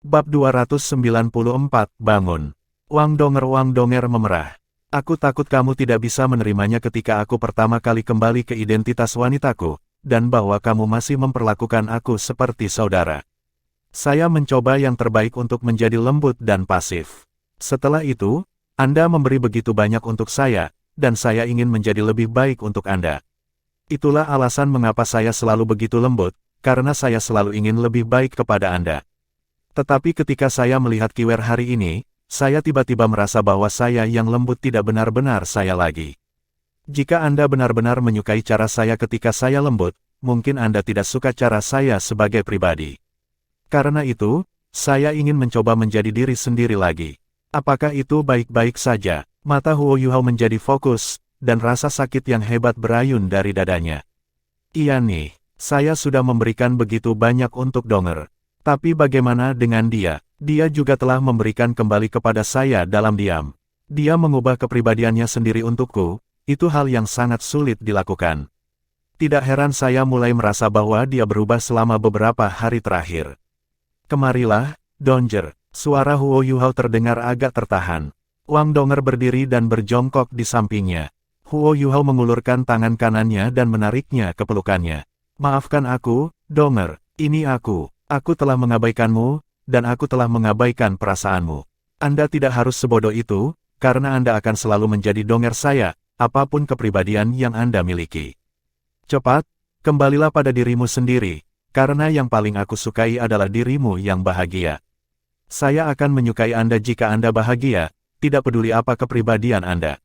Bab 294, Bangun. Wang Donger memerah. Aku takut kamu tidak bisa menerimanya ketika aku pertama kali kembali ke identitas wanitaku, dan bahwa kamu masih memperlakukan aku seperti saudara. Saya mencoba yang terbaik untuk menjadi lembut dan pasif. Setelah itu, Anda memberi begitu banyak untuk saya, dan saya ingin menjadi lebih baik untuk Anda. Itulah alasan mengapa saya selalu begitu lembut, karena saya selalu ingin lebih baik kepada Anda. Tetapi ketika saya melihat Kiwer hari ini, saya tiba-tiba merasa bahwa saya yang lembut tidak benar-benar saya lagi. Jika Anda benar-benar menyukai cara saya ketika saya lembut, mungkin Anda tidak suka cara saya sebagai pribadi. Karena itu, saya ingin mencoba menjadi diri sendiri lagi. Apakah itu baik-baik saja? Mata Huo Yuhao menjadi fokus, dan rasa sakit yang hebat berayun dari dadanya. Iya nih, saya sudah memberikan begitu banyak untuk Donger. Tapi bagaimana dengan dia? Dia juga telah memberikan kembali kepada saya dalam diam. Dia mengubah kepribadiannya sendiri untukku, itu hal yang sangat sulit dilakukan. Tidak heran saya mulai merasa bahwa dia berubah selama beberapa hari terakhir. Kemarilah, Donger. Suara Huo Yuhao terdengar agak tertahan. Wang Donger berdiri dan berjongkok di sampingnya. Huo Yuhao mengulurkan tangan kanannya dan menariknya ke pelukannya. Maafkan aku, Donger, ini aku. Aku telah mengabaikanmu, dan aku telah mengabaikan perasaanmu. Anda tidak harus sebodoh itu, karena Anda akan selalu menjadi Donger saya, apapun kepribadian yang Anda miliki. Cepat, kembalilah pada dirimu sendiri, karena yang paling aku sukai adalah dirimu yang bahagia. Saya akan menyukai Anda jika Anda bahagia, tidak peduli apa kepribadian Anda.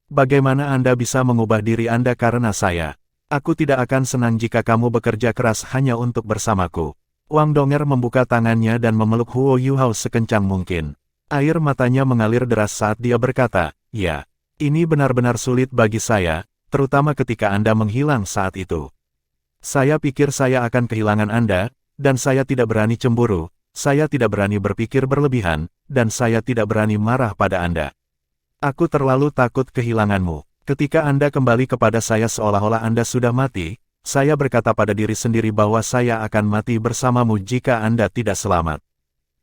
Bagaimana Anda bisa mengubah diri Anda karena saya? Aku tidak akan senang jika kamu bekerja keras hanya untuk bersamaku. Wang Donger membuka tangannya dan memeluk Huo Yuhao sekencang mungkin. Air matanya mengalir deras saat dia berkata, "Ya, ini benar-benar sulit bagi saya, terutama ketika Anda menghilang saat itu. Saya pikir saya akan kehilangan Anda, dan saya tidak berani cemburu, saya tidak berani berpikir berlebihan, dan saya tidak berani marah pada Anda. Aku terlalu takut kehilanganmu. Ketika Anda kembali kepada saya seolah-olah Anda sudah mati, saya berkata pada diri sendiri bahwa saya akan mati bersamamu jika Anda tidak selamat.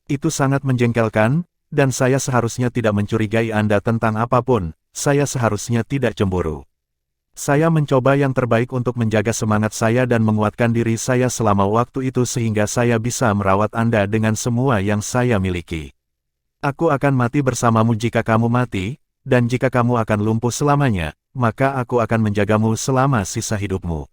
Itu sangat menjengkelkan, dan saya seharusnya tidak mencurigai Anda tentang apapun, saya seharusnya tidak cemburu. Saya mencoba yang terbaik untuk menjaga semangat saya dan menguatkan diri saya selama waktu itu sehingga saya bisa merawat Anda dengan semua yang saya miliki. Aku akan mati bersamamu jika kamu mati, dan jika kamu akan lumpuh selamanya, maka aku akan menjagamu selama sisa hidupmu.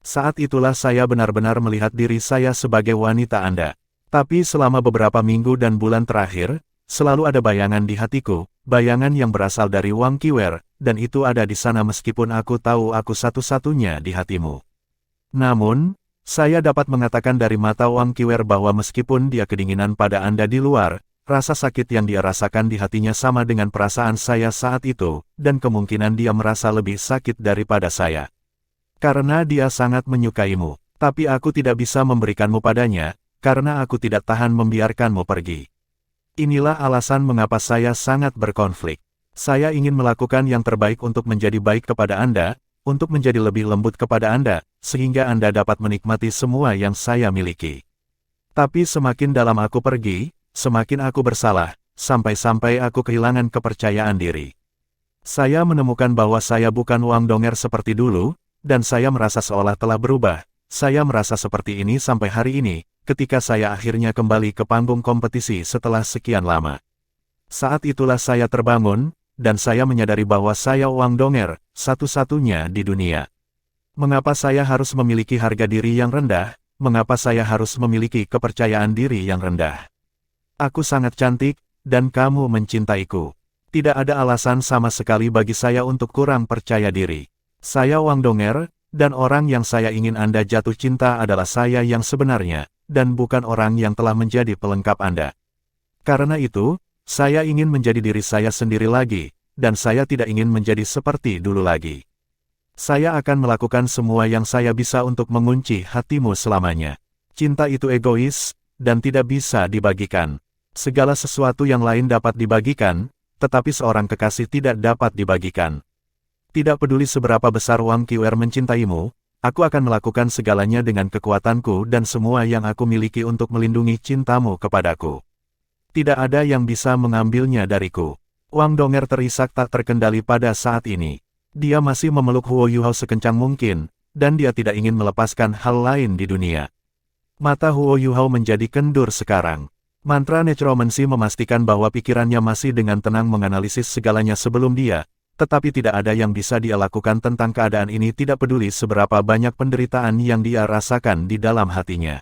Saat itulah saya benar-benar melihat diri saya sebagai wanita Anda. Tapi selama beberapa minggu dan bulan terakhir, selalu ada bayangan di hatiku, bayangan yang berasal dari Wang Kiwer, dan itu ada di sana meskipun aku tahu aku satu-satunya di hatimu. Namun, saya dapat mengatakan dari mata Wang Kiwer bahwa meskipun dia kedinginan pada Anda di luar, rasa sakit yang dia rasakan di hatinya sama dengan perasaan saya saat itu, dan kemungkinan dia merasa lebih sakit daripada saya. Karena dia sangat menyukaimu, tapi aku tidak bisa memberikanmu padanya, karena aku tidak tahan membiarkanmu pergi. Inilah alasan mengapa saya sangat berkonflik. Saya ingin melakukan yang terbaik untuk menjadi baik kepada Anda, untuk menjadi lebih lembut kepada Anda, sehingga Anda dapat menikmati semua yang saya miliki. Tapi semakin dalam aku pergi, semakin aku bersalah, sampai-sampai aku kehilangan kepercayaan diri. Saya menemukan bahwa saya bukan Wang Donger seperti dulu, dan saya merasa seolah telah berubah. Saya merasa seperti ini sampai hari ini, ketika saya akhirnya kembali ke panggung kompetisi setelah sekian lama. Saat itulah saya terbangun, dan saya menyadari bahwa saya Wang Donger, satu-satunya di dunia. Mengapa saya harus memiliki harga diri yang rendah? Mengapa saya harus memiliki kepercayaan diri yang rendah? Aku sangat cantik, dan kamu mencintaiku. Tidak ada alasan sama sekali bagi saya untuk kurang percaya diri. Saya Wang Donger, dan orang yang saya ingin Anda jatuh cinta adalah saya yang sebenarnya, dan bukan orang yang telah menjadi pelengkap Anda. Karena itu, saya ingin menjadi diri saya sendiri lagi, dan saya tidak ingin menjadi seperti dulu lagi. Saya akan melakukan semua yang saya bisa untuk mengunci hatimu selamanya. Cinta itu egois, dan tidak bisa dibagikan. Segala sesuatu yang lain dapat dibagikan, tetapi seorang kekasih tidak dapat dibagikan. Tidak peduli seberapa besar Wang Kiwer mencintaimu, aku akan melakukan segalanya dengan kekuatanku dan semua yang aku miliki untuk melindungi cintamu kepadaku. Tidak ada yang bisa mengambilnya dariku. Wang Donger terisak tak terkendali pada saat ini. Dia masih memeluk Huo Yuhao sekencang mungkin, dan dia tidak ingin melepaskan hal lain di dunia. Mata Huo Yuhao menjadi kendur sekarang. Mantra Necromancy memastikan bahwa pikirannya masih dengan tenang menganalisis segalanya sebelum dia, tetapi tidak ada yang bisa dia lakukan tentang keadaan ini tidak peduli seberapa banyak penderitaan yang dia rasakan di dalam hatinya.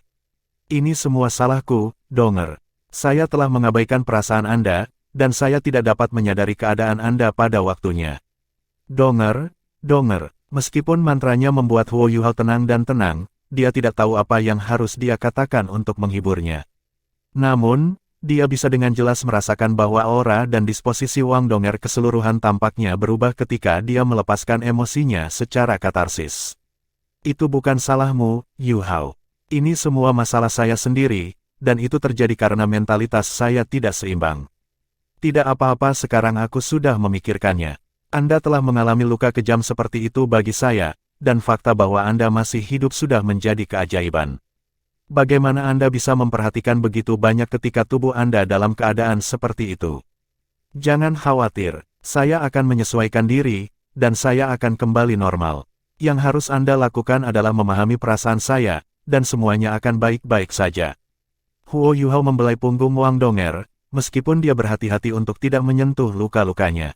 Ini semua salahku, Donger. Saya telah mengabaikan perasaan Anda, dan saya tidak dapat menyadari keadaan Anda pada waktunya. Donger, meskipun mantranya membuat Huo Yuhao tenang dan tenang, dia tidak tahu apa yang harus dia katakan untuk menghiburnya. Namun, dia bisa dengan jelas merasakan bahwa aura dan disposisi Wang Donger keseluruhan tampaknya berubah ketika dia melepaskan emosinya secara katarsis. Itu bukan salahmu, Yuhao. Ini semua masalah saya sendiri, dan itu terjadi karena mentalitas saya tidak seimbang. Tidak apa-apa, sekarang aku sudah memikirkannya. Anda telah mengalami luka kejam seperti itu bagi saya, dan fakta bahwa Anda masih hidup sudah menjadi keajaiban. Bagaimana Anda bisa memperhatikan begitu banyak ketika tubuh Anda dalam keadaan seperti itu? Jangan khawatir, saya akan menyesuaikan diri, dan saya akan kembali normal. Yang harus Anda lakukan adalah memahami perasaan saya, dan semuanya akan baik-baik saja. Huo Yuhao membelai punggung Wang Donger, meskipun dia berhati-hati untuk tidak menyentuh luka-lukanya.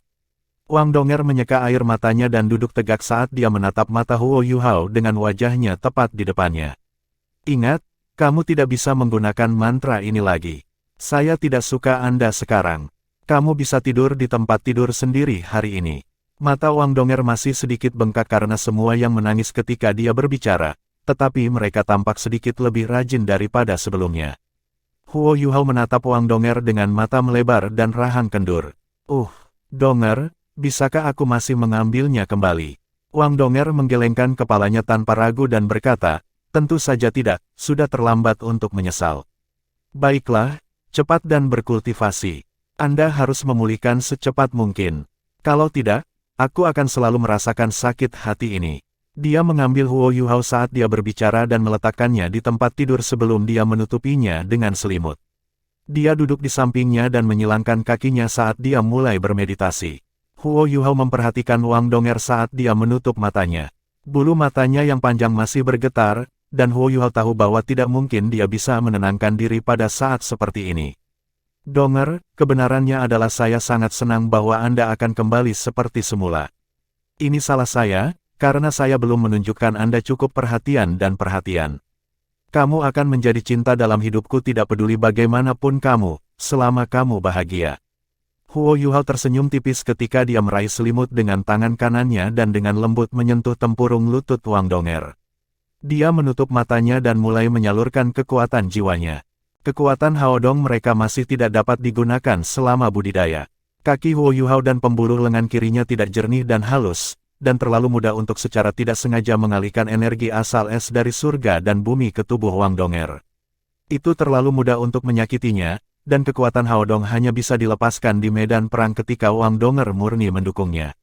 Wang Donger menyeka air matanya dan duduk tegak saat dia menatap mata Huo Yuhao dengan wajahnya tepat di depannya. Ingat, kamu tidak bisa menggunakan mantra ini lagi. Saya tidak suka Anda sekarang. Kamu bisa tidur di tempat tidur sendiri hari ini. Mata Wang Donger masih sedikit bengkak karena semua yang menangis ketika dia berbicara, tetapi mereka tampak sedikit lebih rajin daripada sebelumnya. Huo Yuhao menatap Wang Donger dengan mata melebar dan rahang kendur. Donger, bisakah aku masih mengambilnya kembali? Wang Donger menggelengkan kepalanya tanpa ragu dan berkata, tentu saja tidak, sudah terlambat untuk menyesal. Baiklah, cepat dan berkultivasi. Anda harus memulihkan secepat mungkin. Kalau tidak, aku akan selalu merasakan sakit hati ini. Dia mengambil Huo Yuhao saat dia berbicara dan meletakkannya di tempat tidur sebelum dia menutupinya dengan selimut. Dia duduk di sampingnya dan menyilangkan kakinya saat dia mulai bermeditasi. Huo Yuhao memperhatikan Wang Donger saat dia menutup matanya. Bulu matanya yang panjang masih bergetar, dan Huo Yuhao tahu bahwa tidak mungkin dia bisa menenangkan diri pada saat seperti ini. Donger, kebenarannya adalah saya sangat senang bahwa Anda akan kembali seperti semula. Ini salah saya, karena saya belum menunjukkan Anda cukup perhatian dan perhatian. Kamu akan menjadi cinta dalam hidupku tidak peduli bagaimanapun kamu, selama kamu bahagia. Huo Yuhao tersenyum tipis ketika dia meraih selimut dengan tangan kanannya dan dengan lembut menyentuh tempurung lutut Wang Donger. Dia menutup matanya dan mulai menyalurkan kekuatan jiwanya. Kekuatan Haodong mereka masih tidak dapat digunakan selama budidaya. Kaki Huo Yuhao dan pembuluh lengan kirinya tidak jernih dan halus, dan terlalu mudah untuk secara tidak sengaja mengalihkan energi asal es dari surga dan bumi ke tubuh Wang Donger. Itu terlalu mudah untuk menyakitinya, dan kekuatan Haodong hanya bisa dilepaskan di medan perang ketika Wang Donger murni mendukungnya.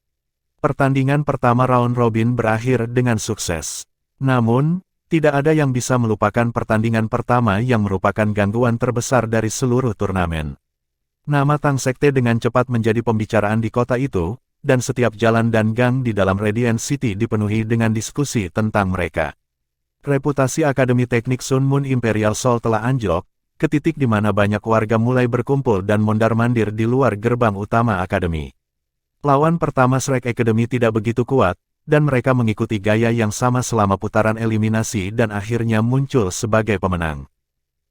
Pertandingan pertama round robin berakhir dengan sukses. Namun, tidak ada yang bisa melupakan pertandingan pertama yang merupakan gangguan terbesar dari seluruh turnamen. Nama Tang Sekte dengan cepat menjadi pembicaraan di kota itu, dan setiap jalan dan gang di dalam Radiant City dipenuhi dengan diskusi tentang mereka. Reputasi Akademi Teknik Sun Moon Imperial Soul telah anjlok, ke titik di mana banyak warga mulai berkumpul dan mondar-mandir di luar gerbang utama Akademi. Lawan pertama Shrek Academy tidak begitu kuat, dan mereka mengikuti gaya yang sama selama putaran eliminasi dan akhirnya muncul sebagai pemenang.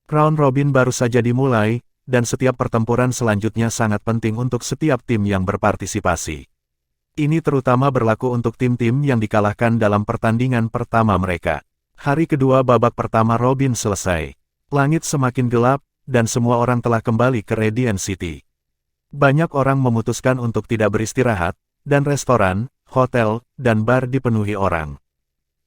Round Robin baru saja dimulai, dan setiap pertempuran selanjutnya sangat penting untuk setiap tim yang berpartisipasi. Ini terutama berlaku untuk tim-tim yang dikalahkan dalam pertandingan pertama mereka. Hari kedua babak pertama Robin selesai. Langit semakin gelap, dan semua orang telah kembali ke Radiant City. Banyak orang memutuskan untuk tidak beristirahat, dan restoran, hotel, dan bar dipenuhi orang.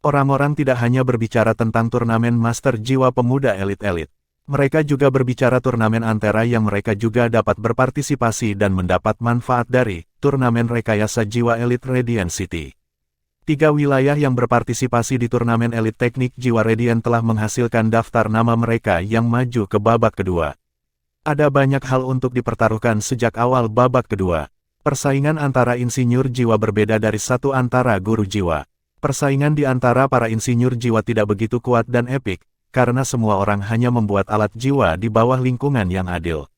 Orang-orang tidak hanya berbicara tentang turnamen Master Jiwa Pemuda elit-elit. Mereka juga berbicara turnamen antara yang mereka juga dapat berpartisipasi dan mendapat manfaat dari turnamen rekayasa jiwa elit Radiant City. 3 wilayah yang berpartisipasi di turnamen elit teknik jiwa Radiant telah menghasilkan daftar nama mereka yang maju ke babak kedua. Ada banyak hal untuk dipertaruhkan sejak awal babak kedua. Persaingan antara insinyur jiwa berbeda dari satu antara guru jiwa. Persaingan di antara para insinyur jiwa tidak begitu kuat dan epik, karena semua orang hanya membuat alat jiwa di bawah lingkungan yang adil.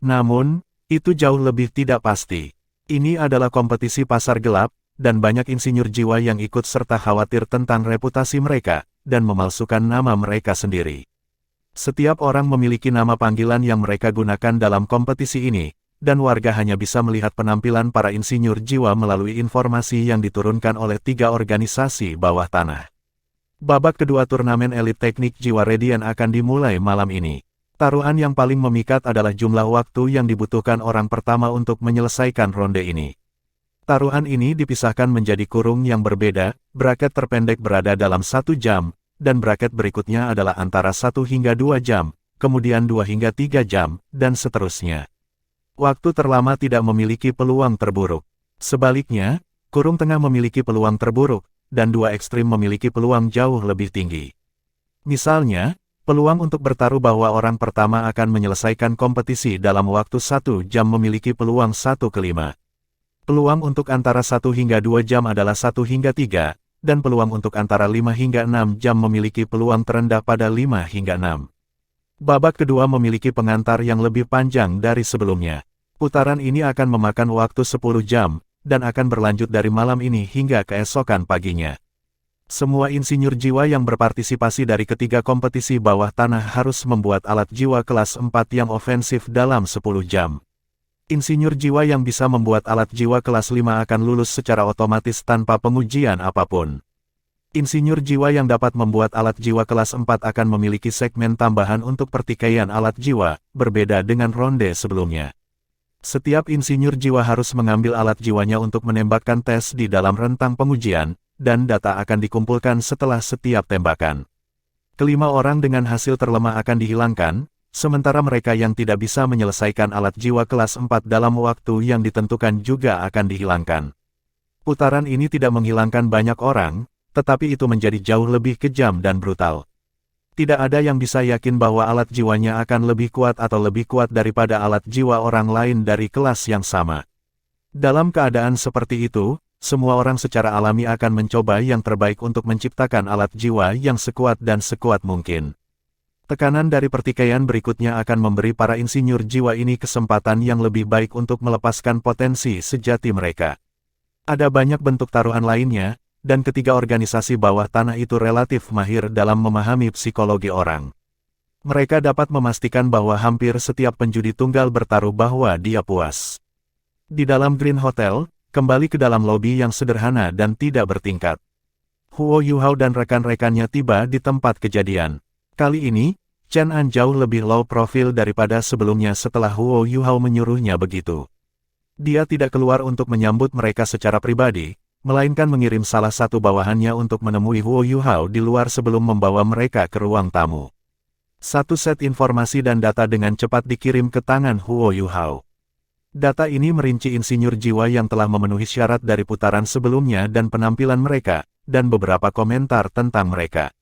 Namun, itu jauh lebih tidak pasti. Ini adalah kompetisi pasar gelap, dan banyak insinyur jiwa yang ikut serta khawatir tentang reputasi mereka, dan memalsukan nama mereka sendiri. Setiap orang memiliki nama panggilan yang mereka gunakan dalam kompetisi ini, dan warga hanya bisa melihat penampilan para insinyur jiwa melalui informasi yang diturunkan oleh 3 organisasi bawah tanah. Babak kedua turnamen elit teknik jiwa Radiant akan dimulai malam ini. Taruhan yang paling memikat adalah jumlah waktu yang dibutuhkan orang pertama untuk menyelesaikan ronde ini. Taruhan ini dipisahkan menjadi kurung yang berbeda, bracket terpendek berada dalam 1 jam, dan bracket berikutnya adalah antara 1 hingga 2 jam, kemudian 2 hingga 3 jam, dan seterusnya. Waktu terlama tidak memiliki peluang terburuk. Sebaliknya, kurung tengah memiliki peluang terburuk, dan 2 ekstrim memiliki peluang jauh lebih tinggi. Misalnya, peluang untuk bertaruh bahwa orang pertama akan menyelesaikan kompetisi dalam waktu 1 jam memiliki peluang 1/5. Peluang untuk antara 1 hingga 2 jam adalah 1 hingga 3, dan peluang untuk antara 5 hingga 6 jam memiliki peluang terendah pada 5 hingga 6. Babak kedua memiliki pengantar yang lebih panjang dari sebelumnya. Putaran ini akan memakan waktu 10 jam, dan akan berlanjut dari malam ini hingga keesokan paginya. Semua insinyur jiwa yang berpartisipasi dari ketiga kompetisi bawah tanah harus membuat alat jiwa kelas 4 yang ofensif dalam 10 jam. Insinyur jiwa yang bisa membuat alat jiwa kelas 5 akan lulus secara otomatis tanpa pengujian apapun. Insinyur jiwa yang dapat membuat alat jiwa kelas 4 akan memiliki segmen tambahan untuk pertikaian alat jiwa, berbeda dengan ronde sebelumnya. Setiap insinyur jiwa harus mengambil alat jiwanya untuk menembakkan tes di dalam rentang pengujian, dan data akan dikumpulkan setelah setiap tembakan. Kelima orang dengan hasil terlemah akan dihilangkan, sementara mereka yang tidak bisa menyelesaikan alat jiwa kelas 4 dalam waktu yang ditentukan juga akan dihilangkan. Putaran ini tidak menghilangkan banyak orang, tetapi itu menjadi jauh lebih kejam dan brutal. Tidak ada yang bisa yakin bahwa alat jiwanya akan lebih kuat atau lebih kuat daripada alat jiwa orang lain dari kelas yang sama. Dalam keadaan seperti itu, semua orang secara alami akan mencoba yang terbaik untuk menciptakan alat jiwa yang sekuat dan sekuat mungkin. Tekanan dari pertikaian berikutnya akan memberi para insinyur jiwa ini kesempatan yang lebih baik untuk melepaskan potensi sejati mereka. Ada banyak bentuk taruhan lainnya, dan ketiga organisasi bawah tanah itu relatif mahir dalam memahami psikologi orang. Mereka dapat memastikan bahwa hampir setiap penjudi tunggal bertaruh bahwa dia puas. Di dalam Green Hotel, kembali ke dalam lobi yang sederhana dan tidak bertingkat. Huo Yuhao dan rekan-rekannya tiba di tempat kejadian. Kali ini, Chen An jauh lebih low profile daripada sebelumnya setelah Huo Yuhao menyuruhnya begitu. Dia tidak keluar untuk menyambut mereka secara pribadi, melainkan mengirim salah satu bawahannya untuk menemui Huo Yuhao di luar sebelum membawa mereka ke ruang tamu. Satu set informasi dan data dengan cepat dikirim ke tangan Huo Yuhao. Data ini merinci insinyur jiwa yang telah memenuhi syarat dari putaran sebelumnya dan penampilan mereka, dan beberapa komentar tentang mereka.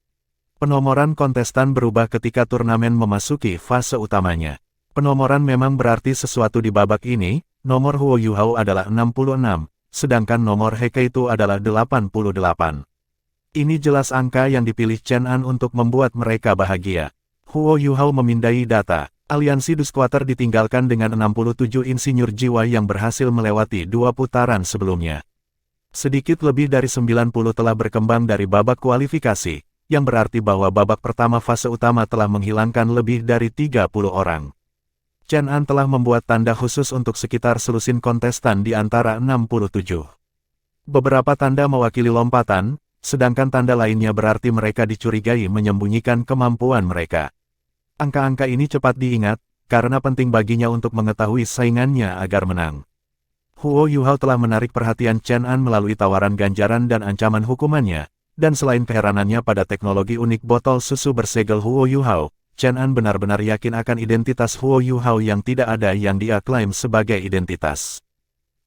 Penomoran kontestan berubah ketika turnamen memasuki fase utamanya. Penomoran memang berarti sesuatu di babak ini, nomor Huo Yuhao adalah 66, sedangkan nomor Heike adalah 88. Ini jelas angka yang dipilih Chen An untuk membuat mereka bahagia. Huo Yuhao memindai data. Aliansi Dusquater ditinggalkan dengan 67 insinyur jiwa yang berhasil melewati 2 putaran sebelumnya. Sedikit lebih dari 90 telah berkembang dari babak kualifikasi, yang berarti bahwa babak pertama fase utama telah menghilangkan lebih dari 30 orang. Chen An telah membuat tanda khusus untuk sekitar selusin kontestan di antara 67. Beberapa tanda mewakili lompatan, sedangkan tanda lainnya berarti mereka dicurigai menyembunyikan kemampuan mereka. Angka-angka ini cepat diingat, karena penting baginya untuk mengetahui saingannya agar menang. Huo Yuhao telah menarik perhatian Chen An melalui tawaran ganjaran dan ancaman hukumannya, dan selain keheranannya pada teknologi unik botol susu bersegel Huo Yuhao, Chen An benar-benar yakin akan identitas Huo Yuhao yang tidak ada yang dia klaim sebagai identitas.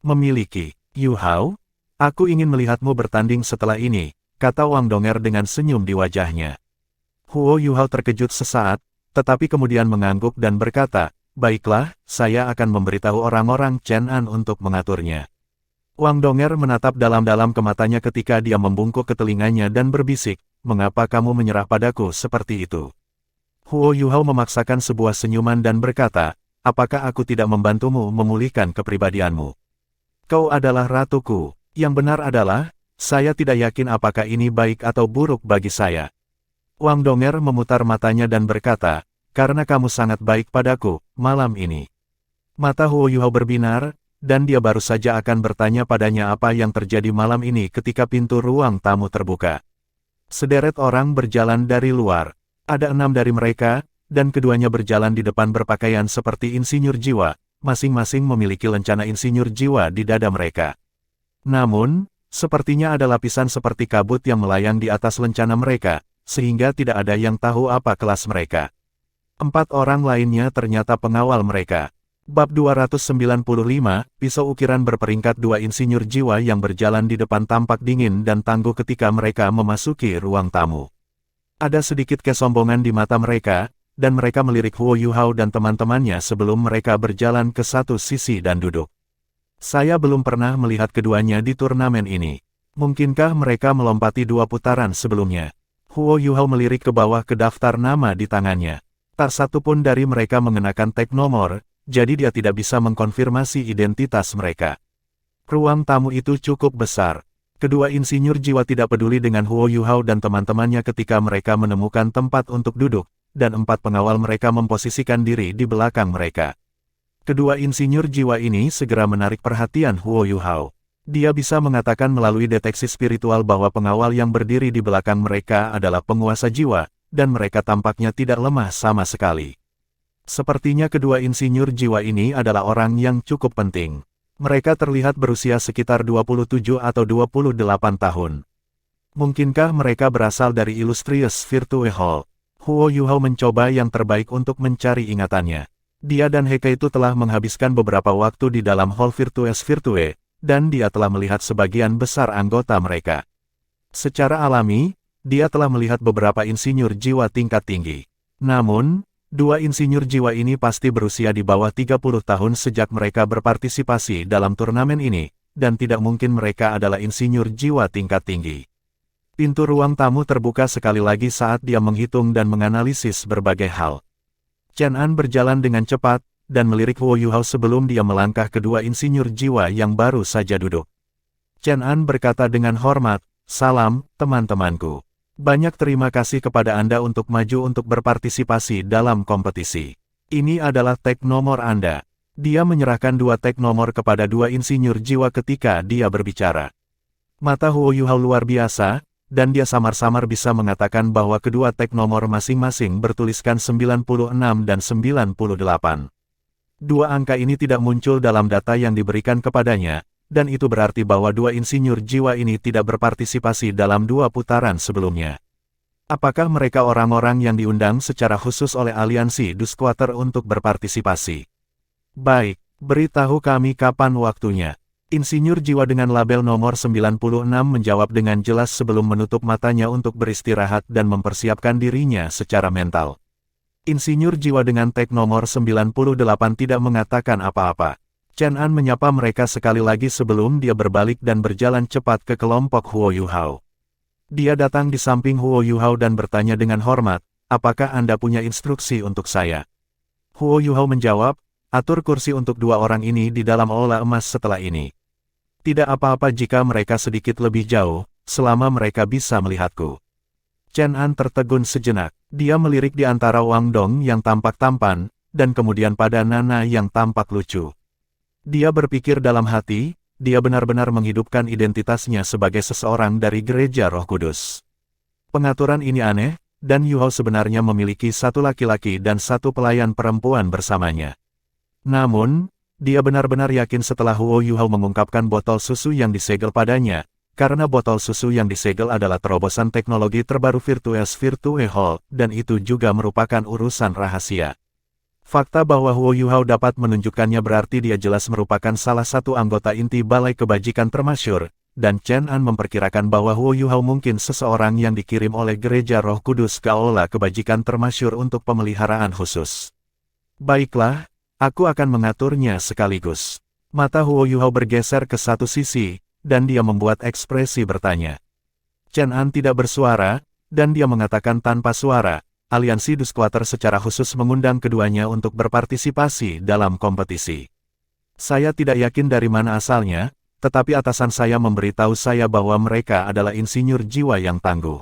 Memiliki Yuhao, Aku ingin melihatmu bertanding setelah ini, kata Wang Donger dengan senyum di wajahnya. Huo Yuhao terkejut sesaat, tetapi kemudian mengangguk dan berkata, baiklah, saya akan memberitahu orang-orang Chen An untuk mengaturnya. Wang Donger menatap dalam-dalam ke matanya ketika dia membungkuk ke telinganya dan berbisik, mengapa kamu menyerah padaku seperti itu? Huo Yuhao memaksakan sebuah senyuman dan berkata, apakah aku tidak membantumu memulihkan kepribadianmu? Kau adalah ratuku. Yang benar adalah, saya tidak yakin apakah ini baik atau buruk bagi saya. Wang Donger memutar matanya dan berkata, karena kamu sangat baik padaku, malam ini. Mata Huo Yuhao berbinar, dan dia baru saja akan bertanya padanya apa yang terjadi malam ini ketika pintu ruang tamu terbuka. Sederet orang berjalan dari luar. Ada 6 dari mereka, dan keduanya berjalan di depan berpakaian seperti insinyur jiwa, masing-masing memiliki lencana insinyur jiwa di dada mereka. Namun, sepertinya ada lapisan seperti kabut yang melayang di atas lencana mereka, sehingga tidak ada yang tahu apa kelas mereka. 4 orang lainnya ternyata pengawal mereka. Bab 295, pisau ukiran berperingkat 2 insinyur jiwa yang berjalan di depan tampak dingin dan tangguh ketika mereka memasuki ruang tamu. Ada sedikit kesombongan di mata mereka, dan mereka melirik Huo Yuhao dan teman-temannya sebelum mereka berjalan ke satu sisi dan duduk. Saya belum pernah melihat keduanya di turnamen ini. Mungkinkah mereka melompati 2 putaran sebelumnya? Huo Yuhao melirik ke bawah ke daftar nama di tangannya. Tak satu pun dari mereka mengenakan tag nomor, jadi dia tidak bisa mengkonfirmasi identitas mereka. Ruang tamu itu cukup besar. Kedua insinyur jiwa tidak peduli dengan Huo Yuhao dan teman-temannya ketika mereka menemukan tempat untuk duduk, dan 4 pengawal mereka memposisikan diri di belakang mereka. Kedua insinyur jiwa ini segera menarik perhatian Huo Yuhao. Dia bisa mengatakan melalui deteksi spiritual bahwa pengawal yang berdiri di belakang mereka adalah penguasa jiwa, dan mereka tampaknya tidak lemah sama sekali. Sepertinya kedua insinyur jiwa ini adalah orang yang cukup penting. Mereka terlihat berusia sekitar 27 atau 28 tahun. Mungkinkah mereka berasal dari Illustrious Virtue Hall? Huo Yuhao mencoba yang terbaik untuk mencari ingatannya. Dia dan Heike itu telah menghabiskan beberapa waktu di dalam Hall Virtues Virtue, dan dia telah melihat sebagian besar anggota mereka. Secara alami, dia telah melihat beberapa insinyur jiwa tingkat tinggi. Namun, 2 insinyur jiwa ini pasti berusia di bawah 30 tahun sejak mereka berpartisipasi dalam turnamen ini, dan tidak mungkin mereka adalah insinyur jiwa tingkat tinggi. Pintu ruang tamu terbuka sekali lagi saat dia menghitung dan menganalisis berbagai hal. Chen An berjalan dengan cepat, dan melirik Huo Yuhao sebelum dia melangkah kedua insinyur jiwa yang baru saja duduk. Chen An berkata dengan hormat, salam, teman-temanku. Banyak terima kasih kepada Anda untuk maju untuk berpartisipasi dalam kompetisi. Ini adalah tag nomor Anda. Dia menyerahkan 2 tag nomor kepada 2 insinyur jiwa ketika dia berbicara. Mata Huo Yuhao luar biasa, dan dia samar-samar bisa mengatakan bahwa kedua tag nomor masing-masing bertuliskan 96 dan 98. 2 angka ini tidak muncul dalam data yang diberikan kepadanya, dan itu berarti bahwa 2 insinyur jiwa ini tidak berpartisipasi dalam 2 putaran sebelumnya. Apakah mereka orang-orang yang diundang secara khusus oleh aliansi Dusquater untuk berpartisipasi? Baik, beritahu kami kapan waktunya. Insinyur jiwa dengan label nomor 96 menjawab dengan jelas sebelum menutup matanya untuk beristirahat dan mempersiapkan dirinya secara mental. Insinyur jiwa dengan tag nomor 98 tidak mengatakan apa-apa. Chen An menyapa mereka sekali lagi sebelum dia berbalik dan berjalan cepat ke kelompok Huo Yuhao. Dia datang di samping Huo Yuhao dan bertanya dengan hormat, apakah Anda punya instruksi untuk saya? Huo Yuhao menjawab, atur kursi untuk 2 orang ini di dalam aula emas setelah ini. Tidak apa-apa jika mereka sedikit lebih jauh, selama mereka bisa melihatku. Chen An tertegun sejenak. Dia melirik di antara Wang Dong yang tampak tampan, dan kemudian pada Nana yang tampak lucu. Dia berpikir dalam hati, dia benar-benar menghidupkan identitasnya sebagai seseorang dari Gereja Roh Kudus. Pengaturan ini aneh, dan Yuhao sebenarnya memiliki 1 laki-laki dan 1 pelayan perempuan bersamanya. Namun, dia benar-benar yakin setelah Huo Yuhao mengungkapkan botol susu yang disegel padanya, karena botol susu yang disegel adalah terobosan teknologi terbaru Virtues Virtue Hall, dan itu juga merupakan urusan rahasia. Fakta bahwa Huo Yuhao dapat menunjukkannya berarti dia jelas merupakan salah satu anggota inti balai kebajikan termasyur, dan Chen An memperkirakan bahwa Huo Yuhao mungkin seseorang yang dikirim oleh Gereja Roh Kudus ke Aula Kebajikan termasyhur untuk pemeliharaan khusus. Baiklah, aku akan mengaturnya sekaligus. Mata Huo Yuhao bergeser ke satu sisi, dan dia membuat ekspresi bertanya. Chen An tidak bersuara, dan dia mengatakan tanpa suara, aliansi Dusquater secara khusus mengundang keduanya untuk berpartisipasi dalam kompetisi. Saya tidak yakin dari mana asalnya, tetapi atasan saya memberitahu saya bahwa mereka adalah insinyur jiwa yang tangguh.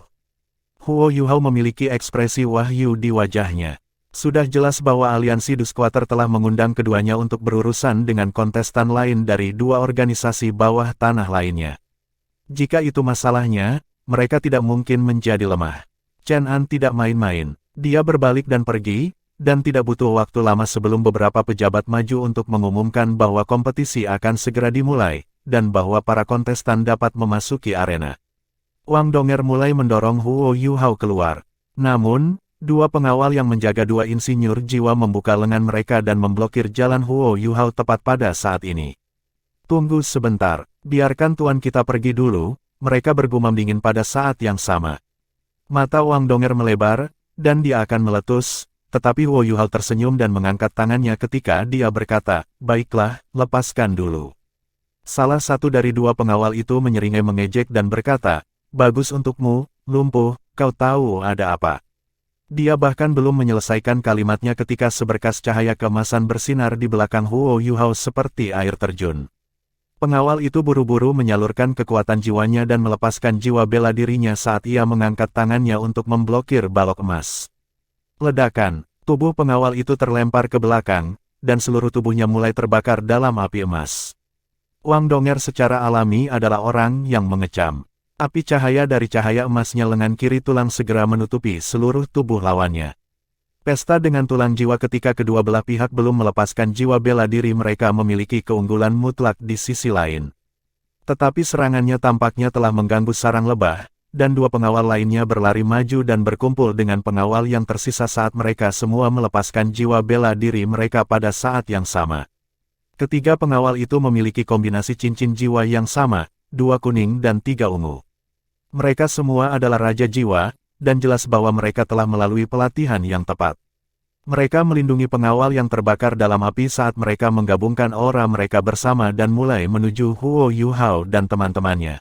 Huo Yuhao memiliki ekspresi wahyu di wajahnya. Sudah jelas bahwa aliansi Dusquater telah mengundang keduanya untuk berurusan dengan kontestan lain dari dua organisasi bawah tanah lainnya. Jika itu masalahnya, mereka tidak mungkin menjadi lemah. Chen An tidak main-main. Dia berbalik dan pergi, dan tidak butuh waktu lama sebelum beberapa pejabat maju untuk mengumumkan bahwa kompetisi akan segera dimulai, dan bahwa para kontestan dapat memasuki arena. Wang Donger mulai mendorong Huo Yuhao keluar. Namun, dua pengawal yang menjaga dua insinyur jiwa membuka lengan mereka dan memblokir jalan Huo Yuhao tepat pada saat ini. Tunggu sebentar, biarkan tuan kita pergi dulu, mereka bergumam dingin pada saat yang sama. Mata Wang Donger melebar, dan dia akan meletus, tetapi Huo Yuhao tersenyum dan mengangkat tangannya ketika dia berkata, "Baiklah, lepaskan dulu." Salah satu dari dua pengawal itu menyeringai mengejek dan berkata, "Bagus untukmu, lumpuh, kau tahu ada apa?" Dia bahkan belum menyelesaikan kalimatnya ketika seberkas cahaya keemasan bersinar di belakang Huo Yuhao seperti air terjun. Pengawal itu buru-buru menyalurkan kekuatan jiwanya dan melepaskan jiwa bela dirinya saat ia mengangkat tangannya untuk memblokir balok emas. Ledakan, tubuh pengawal itu terlempar ke belakang, dan seluruh tubuhnya mulai terbakar dalam api emas. Wang Donger secara alami adalah orang yang mengecam. Api cahaya dari cahaya emasnya lengan kiri tulang segera menutupi seluruh tubuh lawannya. Pesta dengan tulang jiwa ketika kedua belah pihak belum melepaskan jiwa bela diri mereka memiliki keunggulan mutlak di sisi lain. Tetapi serangannya tampaknya telah mengganggu sarang lebah, dan dua pengawal lainnya berlari maju dan berkumpul dengan pengawal yang tersisa saat mereka semua melepaskan jiwa bela diri mereka pada saat yang sama. Ketiga pengawal itu memiliki kombinasi cincin jiwa yang sama, 2 kuning dan 3 ungu. Mereka semua adalah Raja Jiwa, dan jelas bahwa mereka telah melalui pelatihan yang tepat. Mereka melindungi pengawal yang terbakar dalam api saat mereka menggabungkan aura mereka bersama dan mulai menuju Huo Yuhao dan teman-temannya.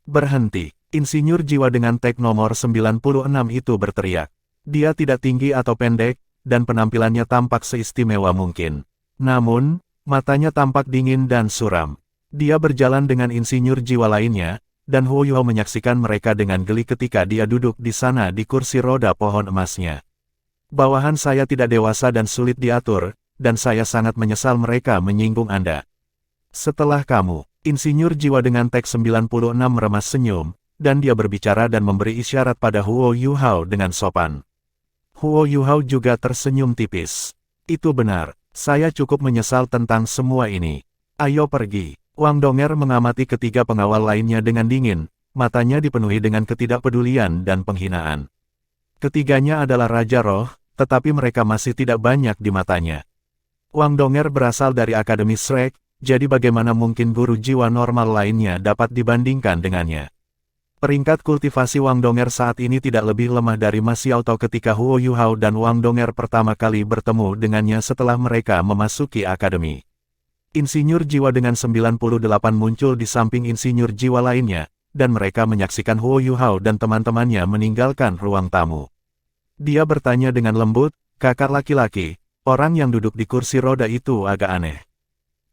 "Berhenti!" Insinyur jiwa dengan tag nomor 96 itu berteriak. Dia tidak tinggi atau pendek, dan penampilannya tampak seistimewa mungkin. Namun, matanya tampak dingin dan suram. Dia berjalan dengan insinyur jiwa lainnya, dan Huo Yuhao menyaksikan mereka dengan geli ketika dia duduk di sana di kursi roda pohon emasnya. "Bawahan saya tidak dewasa dan sulit diatur, dan saya sangat menyesal mereka menyinggung Anda." "Setelah kamu," insinyur jiwa dengan tag 96 meremas senyum, dan dia berbicara dan memberi isyarat pada Huo Yuhao dengan sopan. Huo Yuhao juga tersenyum tipis. "Itu benar. Saya cukup menyesal tentang semua ini. Ayo pergi." Wang Donger mengamati ketiga pengawal lainnya dengan dingin, matanya dipenuhi dengan ketidakpedulian dan penghinaan. Ketiganya adalah Raja Roh, tetapi mereka masih tidak banyak di matanya. Wang Donger berasal dari Akademi Shrek, jadi bagaimana mungkin guru jiwa normal lainnya dapat dibandingkan dengannya? Peringkat kultivasi Wang Donger saat ini tidak lebih lemah dari Ma Xiaotao ketika Huo Yuhao dan Wang Donger pertama kali bertemu dengannya setelah mereka memasuki akademi. Insinyur jiwa dengan 98 muncul di samping insinyur jiwa lainnya, dan mereka menyaksikan Huo Yuhao dan teman-temannya meninggalkan ruang tamu. Dia bertanya dengan lembut, "Kakak laki-laki, orang yang duduk di kursi roda itu agak aneh."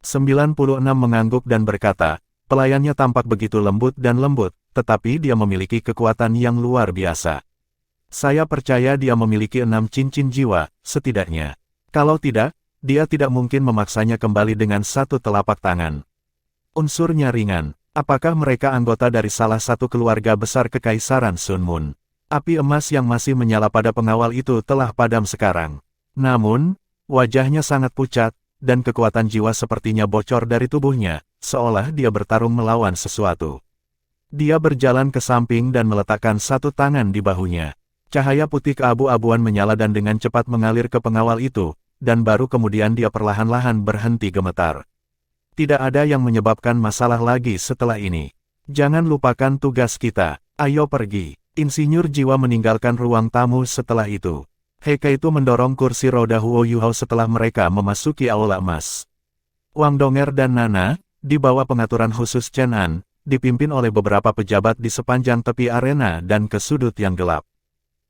96 mengangguk dan berkata, "Pelayannya tampak begitu lembut dan lembut, tetapi dia memiliki kekuatan yang luar biasa. Saya percaya dia memiliki 6 cincin jiwa, setidaknya. Kalau tidak, dia tidak mungkin memaksanya kembali dengan satu telapak tangan. Unsurnya ringan. Apakah mereka anggota dari salah satu keluarga besar Kekaisaran Sun Moon?" Api emas yang masih menyala pada pengawal itu telah padam sekarang. Namun, wajahnya sangat pucat, dan kekuatan jiwa sepertinya bocor dari tubuhnya, seolah dia bertarung melawan sesuatu. Dia berjalan ke samping dan meletakkan satu tangan di bahunya. Cahaya putih keabu-abuan menyala dan dengan cepat mengalir ke pengawal itu, dan baru kemudian dia perlahan-lahan berhenti gemetar. Tidak ada yang menyebabkan masalah lagi setelah ini. Jangan lupakan tugas kita. Ayo pergi. Insinyur jiwa meninggalkan ruang tamu setelah itu. Heikaitu mendorong kursi roda Huo Yuhao setelah mereka memasuki aula emas. Wang Donger dan Nana, di bawah pengaturan khusus Chen An, dipimpin oleh beberapa pejabat di sepanjang tepi arena dan ke sudut yang gelap.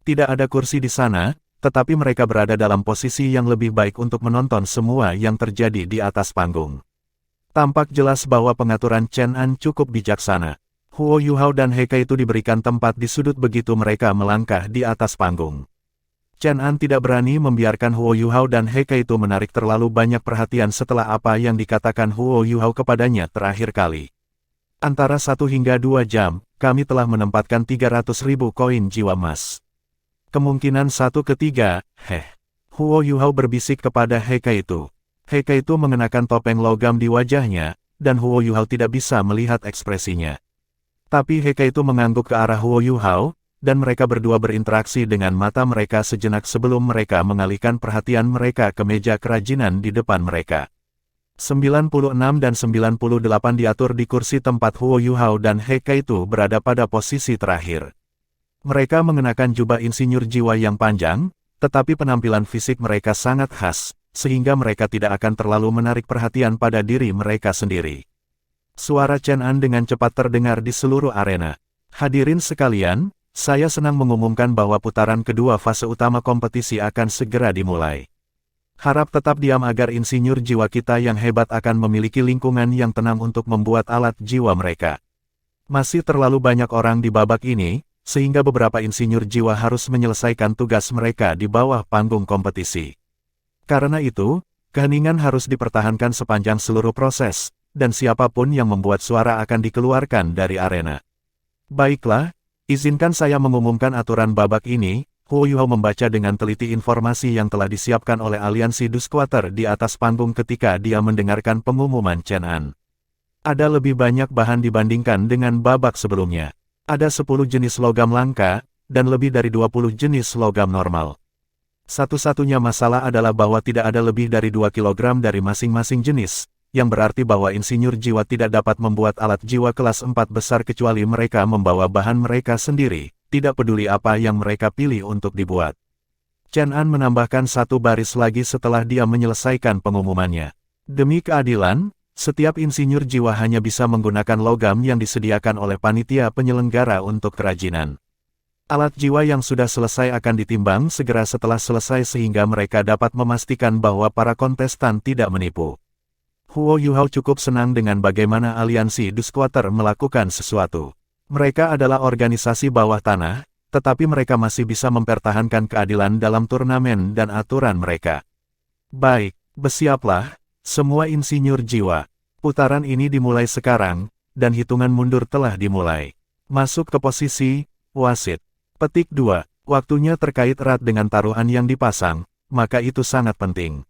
Tidak ada kursi di sana, tetapi mereka berada dalam posisi yang lebih baik untuk menonton semua yang terjadi di atas panggung. Tampak jelas bahwa pengaturan Chen An cukup bijaksana. Huo Yuhao dan Heikaitu diberikan tempat di sudut begitu mereka melangkah di atas panggung. Chen An tidak berani membiarkan Huo Yuhao dan Heikaitu menarik terlalu banyak perhatian setelah apa yang dikatakan Huo Yuhao kepadanya terakhir kali. Antara 1 hingga 2 jam, kami telah menempatkan 300.000 koin jiwa emas. Kemungkinan 1/3, Huo Yuhao berbisik kepada Heikaitu. Heikaitu mengenakan topeng logam di wajahnya, dan Huo Yuhao tidak bisa melihat ekspresinya. Tapi Heikaitu mengangguk ke arah Huo Yuhao, dan mereka berdua berinteraksi dengan mata mereka sejenak sebelum mereka mengalihkan perhatian mereka ke meja kerajinan di depan mereka. 96 dan 98 diatur di kursi tempat Huo Yuhao dan Heikaitu berada pada posisi terakhir. Mereka mengenakan jubah insinyur jiwa yang panjang, tetapi penampilan fisik mereka sangat khas, sehingga mereka tidak akan terlalu menarik perhatian pada diri mereka sendiri. Suara Chen An dengan cepat terdengar di seluruh arena. Hadirin sekalian, saya senang mengumumkan bahwa putaran kedua fase utama kompetisi akan segera dimulai. Harap tetap diam agar insinyur jiwa kita yang hebat akan memiliki lingkungan yang tenang untuk membuat alat jiwa mereka. Masih terlalu banyak orang di babak ini, sehingga beberapa insinyur jiwa harus menyelesaikan tugas mereka di bawah panggung kompetisi. Karena itu, keheningan harus dipertahankan sepanjang seluruh proses, dan siapapun yang membuat suara akan dikeluarkan dari arena. Baiklah, izinkan saya mengumumkan aturan babak ini. Huo Yuhao membaca dengan teliti informasi yang telah disiapkan oleh aliansi Dusquater di atas panggung ketika dia mendengarkan pengumuman Chen An. Ada lebih banyak bahan dibandingkan dengan babak sebelumnya. Ada 10 jenis logam langka, dan lebih dari 20 jenis logam normal. Satu-satunya masalah adalah bahwa tidak ada lebih dari 2 kg dari masing-masing jenis, yang berarti bahwa insinyur jiwa tidak dapat membuat alat jiwa kelas 4 besar kecuali mereka membawa bahan mereka sendiri, tidak peduli apa yang mereka pilih untuk dibuat. Chen An menambahkan satu baris lagi setelah dia menyelesaikan pengumumannya. Demi keadilan, setiap insinyur jiwa hanya bisa menggunakan logam yang disediakan oleh panitia penyelenggara untuk kerajinan. Alat jiwa yang sudah selesai akan ditimbang segera setelah selesai sehingga mereka dapat memastikan bahwa para kontestan tidak menipu. Huo Yuhao cukup senang dengan bagaimana aliansi Dusquater melakukan sesuatu. Mereka adalah organisasi bawah tanah, tetapi mereka masih bisa mempertahankan keadilan dalam turnamen dan aturan mereka. Baik, bersiaplah, semua insinyur jiwa. Putaran ini dimulai sekarang, dan hitungan mundur telah dimulai. Masuk ke posisi, wasit. Petik 2. Waktunya terkait erat dengan taruhan yang dipasang, maka itu sangat penting.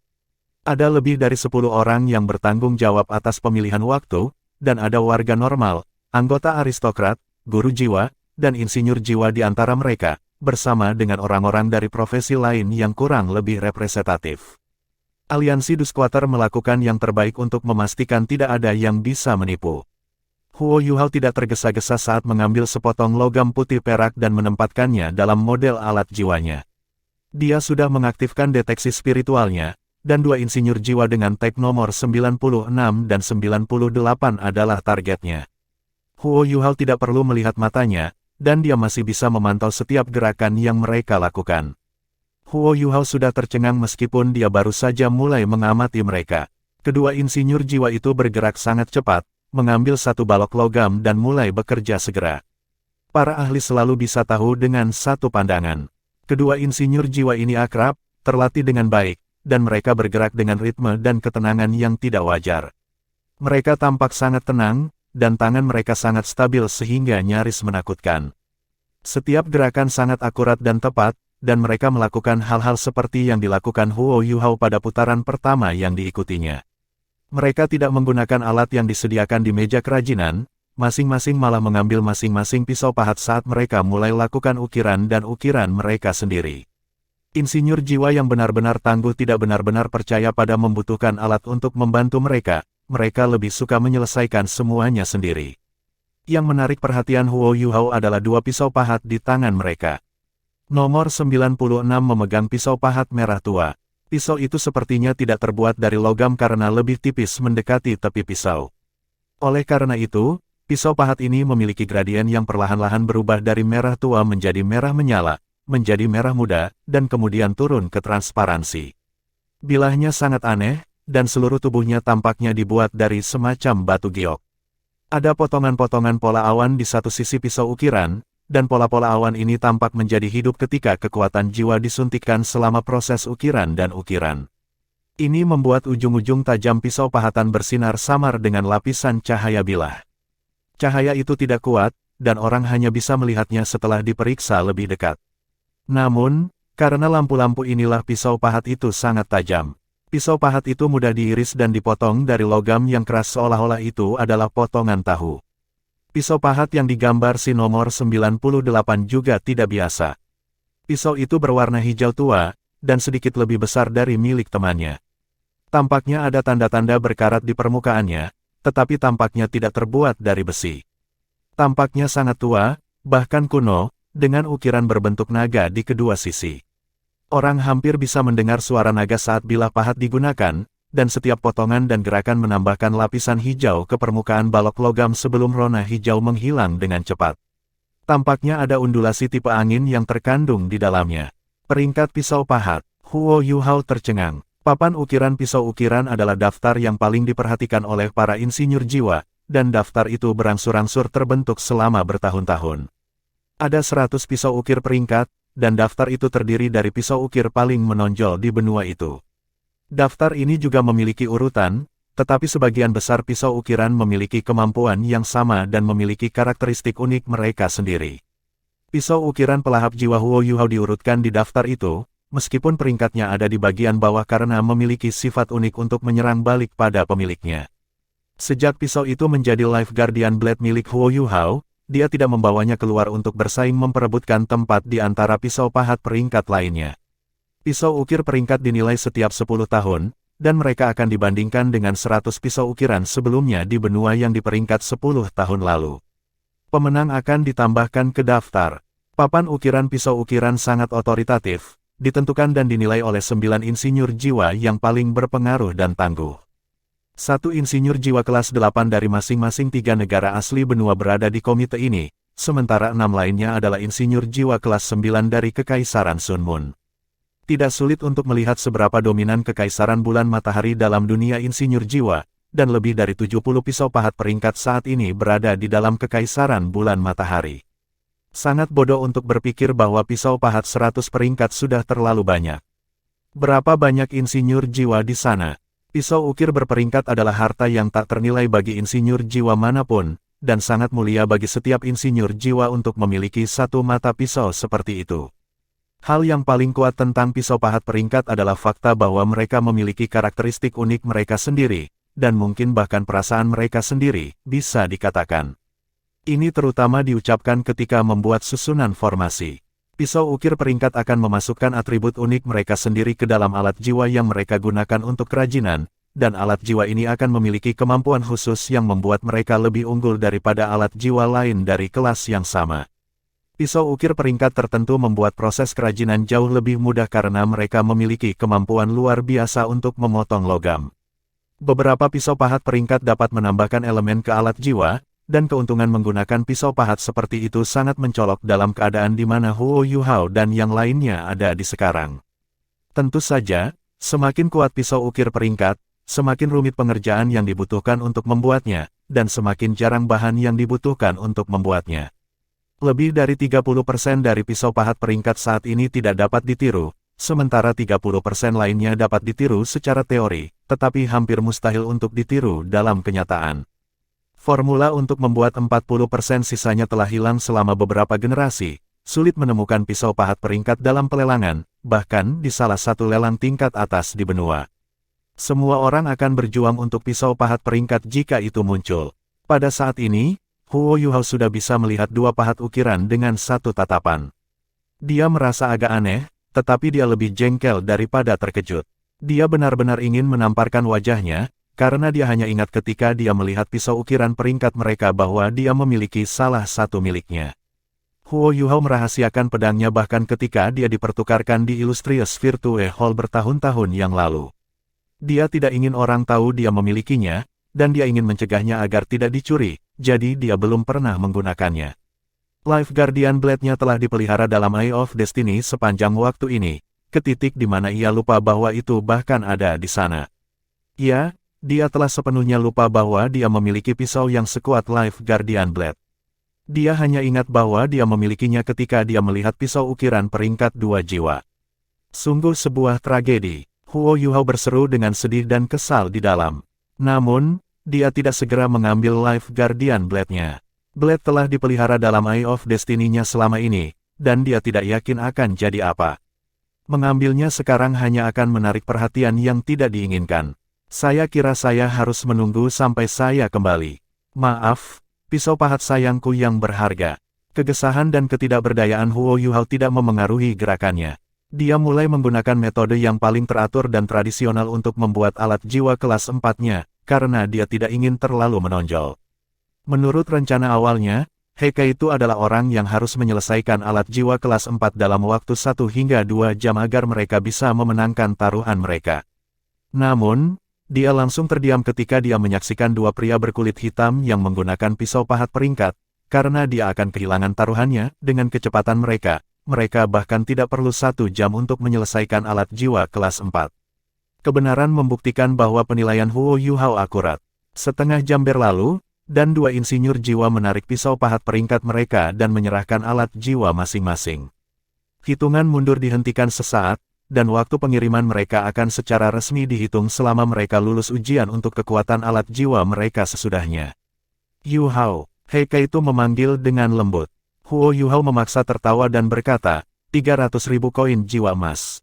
Ada lebih dari 10 orang yang bertanggung jawab atas pemilihan waktu, dan ada warga normal, anggota aristokrat, guru jiwa, dan insinyur jiwa di antara mereka, bersama dengan orang-orang dari profesi lain yang kurang lebih representatif. Aliansi Dusquater melakukan yang terbaik untuk memastikan tidak ada yang bisa menipu. Huo Yuhao tidak tergesa-gesa saat mengambil sepotong logam putih perak dan menempatkannya dalam model alat jiwanya. Dia sudah mengaktifkan deteksi spiritualnya, dan 2 insinyur jiwa dengan tag nomor 96 dan 98 adalah targetnya. Huo Yuhao tidak perlu melihat matanya, dan dia masih bisa memantau setiap gerakan yang mereka lakukan. Huo Yuhao sudah tercengang meskipun dia baru saja mulai mengamati mereka. Kedua insinyur jiwa itu bergerak sangat cepat, mengambil satu balok logam dan mulai bekerja segera. Para ahli selalu bisa tahu dengan satu pandangan. Kedua insinyur jiwa ini akrab, terlatih dengan baik, dan mereka bergerak dengan ritme dan ketenangan yang tidak wajar. Mereka tampak sangat tenang, dan tangan mereka sangat stabil sehingga nyaris menakutkan. Setiap gerakan sangat akurat dan tepat, dan mereka melakukan hal-hal seperti yang dilakukan Huo Yuhao pada putaran pertama yang diikutinya. Mereka tidak menggunakan alat yang disediakan di meja kerajinan, masing-masing malah mengambil masing-masing pisau pahat saat mereka mulai lakukan ukiran dan ukiran mereka sendiri. Insinyur jiwa yang benar-benar tangguh tidak benar-benar percaya pada membutuhkan alat untuk membantu mereka, mereka lebih suka menyelesaikan semuanya sendiri. Yang menarik perhatian Huo Yuhao adalah dua pisau pahat di tangan mereka. Nomor 96 memegang pisau pahat merah tua. Pisau itu sepertinya tidak terbuat dari logam karena lebih tipis mendekati tepi pisau. Oleh karena itu, pisau pahat ini memiliki gradien yang perlahan-lahan berubah dari merah tua menjadi merah menyala, menjadi merah muda, dan kemudian turun ke transparansi. Bilahnya sangat aneh, dan seluruh tubuhnya tampaknya dibuat dari semacam batu giok. Ada potongan-potongan pola awan di satu sisi pisau ukiran, dan pola-pola awan ini tampak menjadi hidup ketika kekuatan jiwa disuntikkan selama proses ukiran dan ukiran. Ini membuat ujung-ujung tajam pisau pahatan bersinar samar dengan lapisan cahaya bilah. Cahaya itu tidak kuat, dan orang hanya bisa melihatnya setelah diperiksa lebih dekat. Namun, karena lampu-lampu inilah pisau pahat itu sangat tajam. Pisau pahat itu mudah diiris dan dipotong dari logam yang keras seolah-olah itu adalah potongan tahu. Pisau pahat yang digambar si nomor 98 juga tidak biasa. Pisau itu berwarna hijau tua, dan sedikit lebih besar dari milik temannya. Tampaknya ada tanda-tanda berkarat di permukaannya, tetapi tampaknya tidak terbuat dari besi. Tampaknya sangat tua, bahkan kuno, dengan ukiran berbentuk naga di kedua sisi. Orang hampir bisa mendengar suara naga saat bilah pahat digunakan, dan setiap potongan dan gerakan menambahkan lapisan hijau ke permukaan balok logam sebelum rona hijau menghilang dengan cepat. Tampaknya ada undulasi tipe angin yang terkandung di dalamnya. Peringkat pisau pahat. Huo Yuhao tercengang. Papan ukiran pisau ukiran adalah daftar yang paling diperhatikan oleh para insinyur jiwa, dan daftar itu berangsur-angsur terbentuk selama bertahun-tahun. Ada 100 pisau ukir peringkat, dan daftar itu terdiri dari pisau ukir paling menonjol di benua itu. Daftar ini juga memiliki urutan, tetapi sebagian besar pisau ukiran memiliki kemampuan yang sama dan memiliki karakteristik unik mereka sendiri. Pisau ukiran pelahap jiwa Huo Yuhao diurutkan di daftar itu, meskipun peringkatnya ada di bagian bawah karena memiliki sifat unik untuk menyerang balik pada pemiliknya. Sejak pisau itu menjadi Life Guardian Blade milik Huo Yuhao, dia tidak membawanya keluar untuk bersaing memperebutkan tempat di antara pisau pahat peringkat lainnya. Pisau ukir peringkat dinilai setiap 10 tahun, dan mereka akan dibandingkan dengan 100 pisau ukiran sebelumnya di benua yang di peringkat 10 tahun lalu. Pemenang akan ditambahkan ke daftar. Papan ukiran pisau ukiran sangat otoritatif, ditentukan dan dinilai oleh 9 insinyur jiwa yang paling berpengaruh dan tangguh. Satu insinyur jiwa kelas 8 dari masing-masing 3 negara asli benua berada di komite ini, sementara 6 lainnya adalah insinyur jiwa kelas 9 dari Kekaisaran Sun Moon. Tidak sulit untuk melihat seberapa dominan Kekaisaran Bulan Matahari dalam dunia insinyur jiwa, dan lebih dari 70 pisau pahat peringkat saat ini berada di dalam Kekaisaran Bulan Matahari. Sangat bodoh untuk berpikir bahwa pisau pahat 100 peringkat sudah terlalu banyak. Berapa banyak insinyur jiwa di sana? Pisau ukir berperingkat adalah harta yang tak ternilai bagi insinyur jiwa manapun, dan sangat mulia bagi setiap insinyur jiwa untuk memiliki satu mata pisau seperti itu. Hal yang paling kuat tentang pisau pahat peringkat adalah fakta bahwa mereka memiliki karakteristik unik mereka sendiri, dan mungkin bahkan perasaan mereka sendiri, bisa dikatakan. Ini terutama diucapkan ketika membuat susunan formasi. Pisau ukir peringkat akan memasukkan atribut unik mereka sendiri ke dalam alat jiwa yang mereka gunakan untuk kerajinan, dan alat jiwa ini akan memiliki kemampuan khusus yang membuat mereka lebih unggul daripada alat jiwa lain dari kelas yang sama. Pisau ukir peringkat tertentu membuat proses kerajinan jauh lebih mudah karena mereka memiliki kemampuan luar biasa untuk memotong logam. Beberapa pisau pahat peringkat dapat menambahkan elemen ke alat jiwa, dan keuntungan menggunakan pisau pahat seperti itu sangat mencolok dalam keadaan di mana Huo Yuhao dan yang lainnya ada di sekarang. Tentu saja, semakin kuat pisau ukir peringkat, semakin rumit pengerjaan yang dibutuhkan untuk membuatnya, dan semakin jarang bahan yang dibutuhkan untuk membuatnya. Lebih dari 30% dari pisau pahat peringkat saat ini tidak dapat ditiru, sementara 30% lainnya dapat ditiru secara teori, tetapi hampir mustahil untuk ditiru dalam kenyataan. Formula untuk membuat 40% sisanya telah hilang selama beberapa generasi, sulit menemukan pisau pahat peringkat dalam pelelangan, bahkan di salah satu lelang tingkat atas di benua. Semua orang akan berjuang untuk pisau pahat peringkat jika itu muncul. Pada saat ini, Huo Yuhao sudah bisa melihat dua pahat ukiran dengan satu tatapan. Dia merasa agak aneh, tetapi dia lebih jengkel daripada terkejut. Dia benar-benar ingin menamparkan wajahnya, karena dia hanya ingat ketika dia melihat pisau ukiran peringkat mereka bahwa dia memiliki salah satu miliknya. Huo Yuhao merahasiakan pedangnya bahkan ketika dia dipertukarkan di Illustrious Virtue Hall bertahun-tahun yang lalu. Dia tidak ingin orang tahu dia memilikinya, dan dia ingin mencegahnya agar tidak dicuri, jadi dia belum pernah menggunakannya. Life Guardian Blade-nya telah dipelihara dalam Eye of Destiny sepanjang waktu ini, ke titik di mana ia lupa bahwa itu bahkan ada di sana. Ya, dia telah sepenuhnya lupa bahwa dia memiliki pisau yang sekuat Life Guardian Blade. Dia hanya ingat bahwa dia memilikinya ketika dia melihat pisau ukiran peringkat 2 jiwa. Sungguh sebuah tragedi, Huo Yuhao berseru dengan sedih dan kesal di dalam. Namun, dia tidak segera mengambil Life Guardian Blade-nya. Blade telah dipelihara dalam Eye of Destiny-nya selama ini, dan dia tidak yakin akan jadi apa. Mengambilnya sekarang hanya akan menarik perhatian yang tidak diinginkan. Saya kira saya harus menunggu sampai saya kembali. Maaf, pisau pahat sayangku yang berharga. Kegesahan dan ketidakberdayaan Huo Yuhao tidak memengaruhi gerakannya. Dia mulai menggunakan metode yang paling teratur dan tradisional untuk membuat alat jiwa kelas 4-nya, karena dia tidak ingin terlalu menonjol. Menurut rencana awalnya, Heike itu adalah orang yang harus menyelesaikan alat jiwa kelas 4 dalam waktu 1 hingga 2 jam agar mereka bisa memenangkan taruhan mereka. Namun, dia langsung terdiam ketika dia menyaksikan dua pria berkulit hitam yang menggunakan pisau pahat peringkat, karena dia akan kehilangan taruhannya dengan kecepatan mereka. Mereka bahkan tidak perlu 1 jam untuk menyelesaikan alat jiwa kelas 4. Kebenaran membuktikan bahwa penilaian Huo Yuhao akurat. Setengah jam berlalu, dan dua insinyur jiwa menarik pisau pahat peringkat mereka dan menyerahkan alat jiwa masing-masing. Hitungan mundur dihentikan sesaat, dan waktu pengiriman mereka akan secara resmi dihitung selama mereka lulus ujian untuk kekuatan alat jiwa mereka sesudahnya. Yuhao, Heike itu memanggil dengan lembut. Huo Yuhao memaksa tertawa dan berkata, 300.000 koin jiwa emas.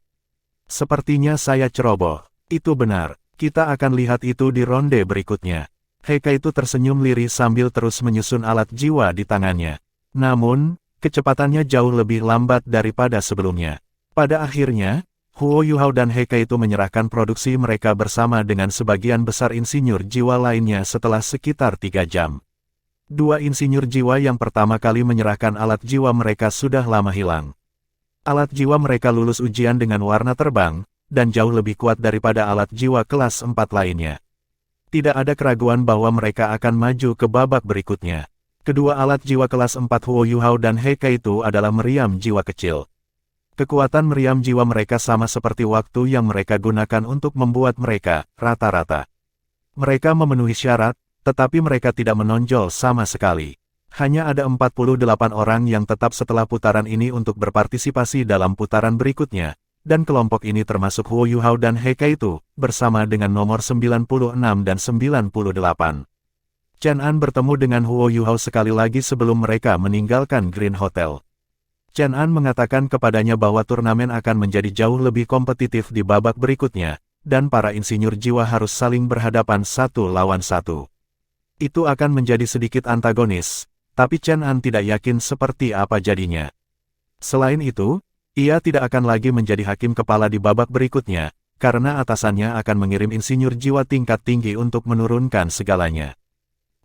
Sepertinya saya ceroboh. Itu benar, kita akan lihat itu di ronde berikutnya. Heike itu tersenyum lirih sambil terus menyusun alat jiwa di tangannya. Namun, kecepatannya jauh lebih lambat daripada sebelumnya. Pada akhirnya, Huo Yuhao dan Heike itu menyerahkan produksi mereka bersama dengan sebagian besar insinyur jiwa lainnya setelah sekitar 3 jam. Dua insinyur jiwa yang pertama kali menyerahkan alat jiwa mereka sudah lama hilang. Alat jiwa mereka lulus ujian dengan warna terbang, dan jauh lebih kuat daripada alat jiwa kelas 4 lainnya. Tidak ada keraguan bahwa mereka akan maju ke babak berikutnya. Kedua alat jiwa kelas 4 Huo Yuhao dan Heike itu adalah meriam jiwa kecil. Kekuatan meriam jiwa mereka sama seperti waktu yang mereka gunakan untuk membuat mereka, rata-rata. Mereka memenuhi syarat, tetapi mereka tidak menonjol sama sekali. Hanya ada 48 orang yang tetap setelah putaran ini untuk berpartisipasi dalam putaran berikutnya, dan kelompok ini termasuk Huo Yuhao dan Heike itu, bersama dengan nomor 96 dan 98. Chen An bertemu dengan Huo Yuhao sekali lagi sebelum mereka meninggalkan Green Hotel. Chen An mengatakan kepadanya bahwa turnamen akan menjadi jauh lebih kompetitif di babak berikutnya, dan para insinyur jiwa harus saling berhadapan 1 lawan 1. Itu akan menjadi sedikit antagonis, tapi Chen An tidak yakin seperti apa jadinya. Selain itu, ia tidak akan lagi menjadi hakim kepala di babak berikutnya, karena atasannya akan mengirim insinyur jiwa tingkat tinggi untuk menurunkan segalanya.